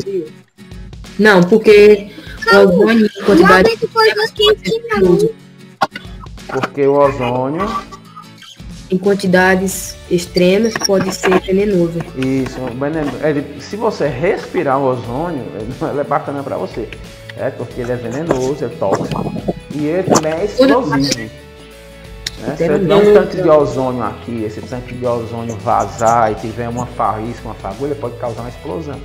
Não, porque o ozônio em quantidade Porque o ozônio, em quantidades extremas pode ser venenoso. isso, se você respirar o ozônio, ele é bacana para você. Porque ele é venenoso, é tóxico e ele também é explosivo. Se eu der um tanque de ozônio aqui, esse tanque de ozônio vazar e tiver uma faísca, uma fagulha, pode causar uma explosão.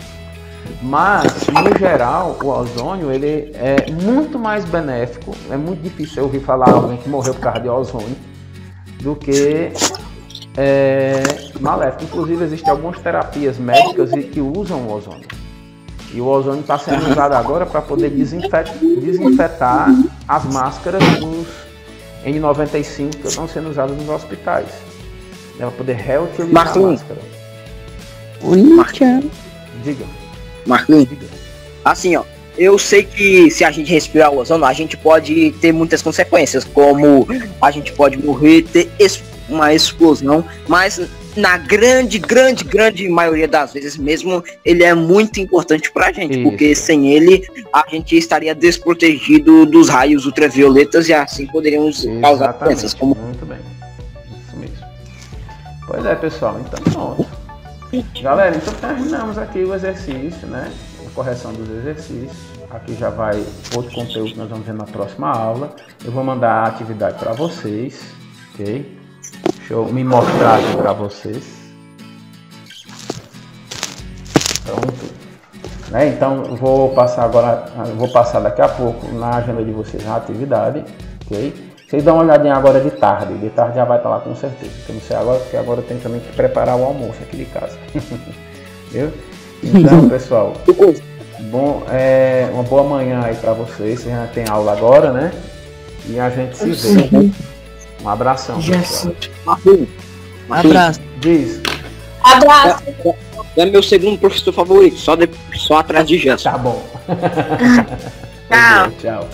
Mas, no geral, o ozônio ele é muito mais benéfico. É muito difícil eu ouvir falar de alguém que morreu por causa de ozônio do que maléfico. Inclusive, existem algumas terapias médicas que usam o ozônio. E o ozônio está sendo usado agora para poder desinfetar as máscaras dos N95 que estão sendo usadas nos hospitais. Para poder reutilizar a máscara. Diga. Marquinhos, assim, ó, eu sei que se a gente respirar o ozônio, a gente pode ter muitas consequências, como a gente pode morrer, ter uma explosão, mas na grande maioria das vezes mesmo, ele é muito importante pra gente, porque sem ele, a gente estaria desprotegido dos raios ultravioletas e assim poderíamos causar doenças como... Muito bem, isso mesmo. Pois é, pessoal, então pronto. Galera, então terminamos aqui o exercício, né? A correção dos exercícios. Aqui já vai outro conteúdo que nós vamos ver na próxima aula. Eu vou mandar a atividade para vocês, ok? Deixa eu me mostrar aqui para vocês. Pronto. Então eu vou passar daqui a pouco na agenda de vocês a atividade, ok? Vocês dão uma olhadinha agora de tarde já vai estar lá com certeza. Eu não sei agora, porque agora eu tenho também que preparar o almoço aqui de casa. Viu? Então, pessoal, uma boa manhã aí pra vocês. Vocês já tem aula agora, né? E a gente se vê. Um abração. Um abraço. Diz. Abraço. É meu segundo professor favorito, só atrás de Gerson. Tá bom. Tchau. Tchau.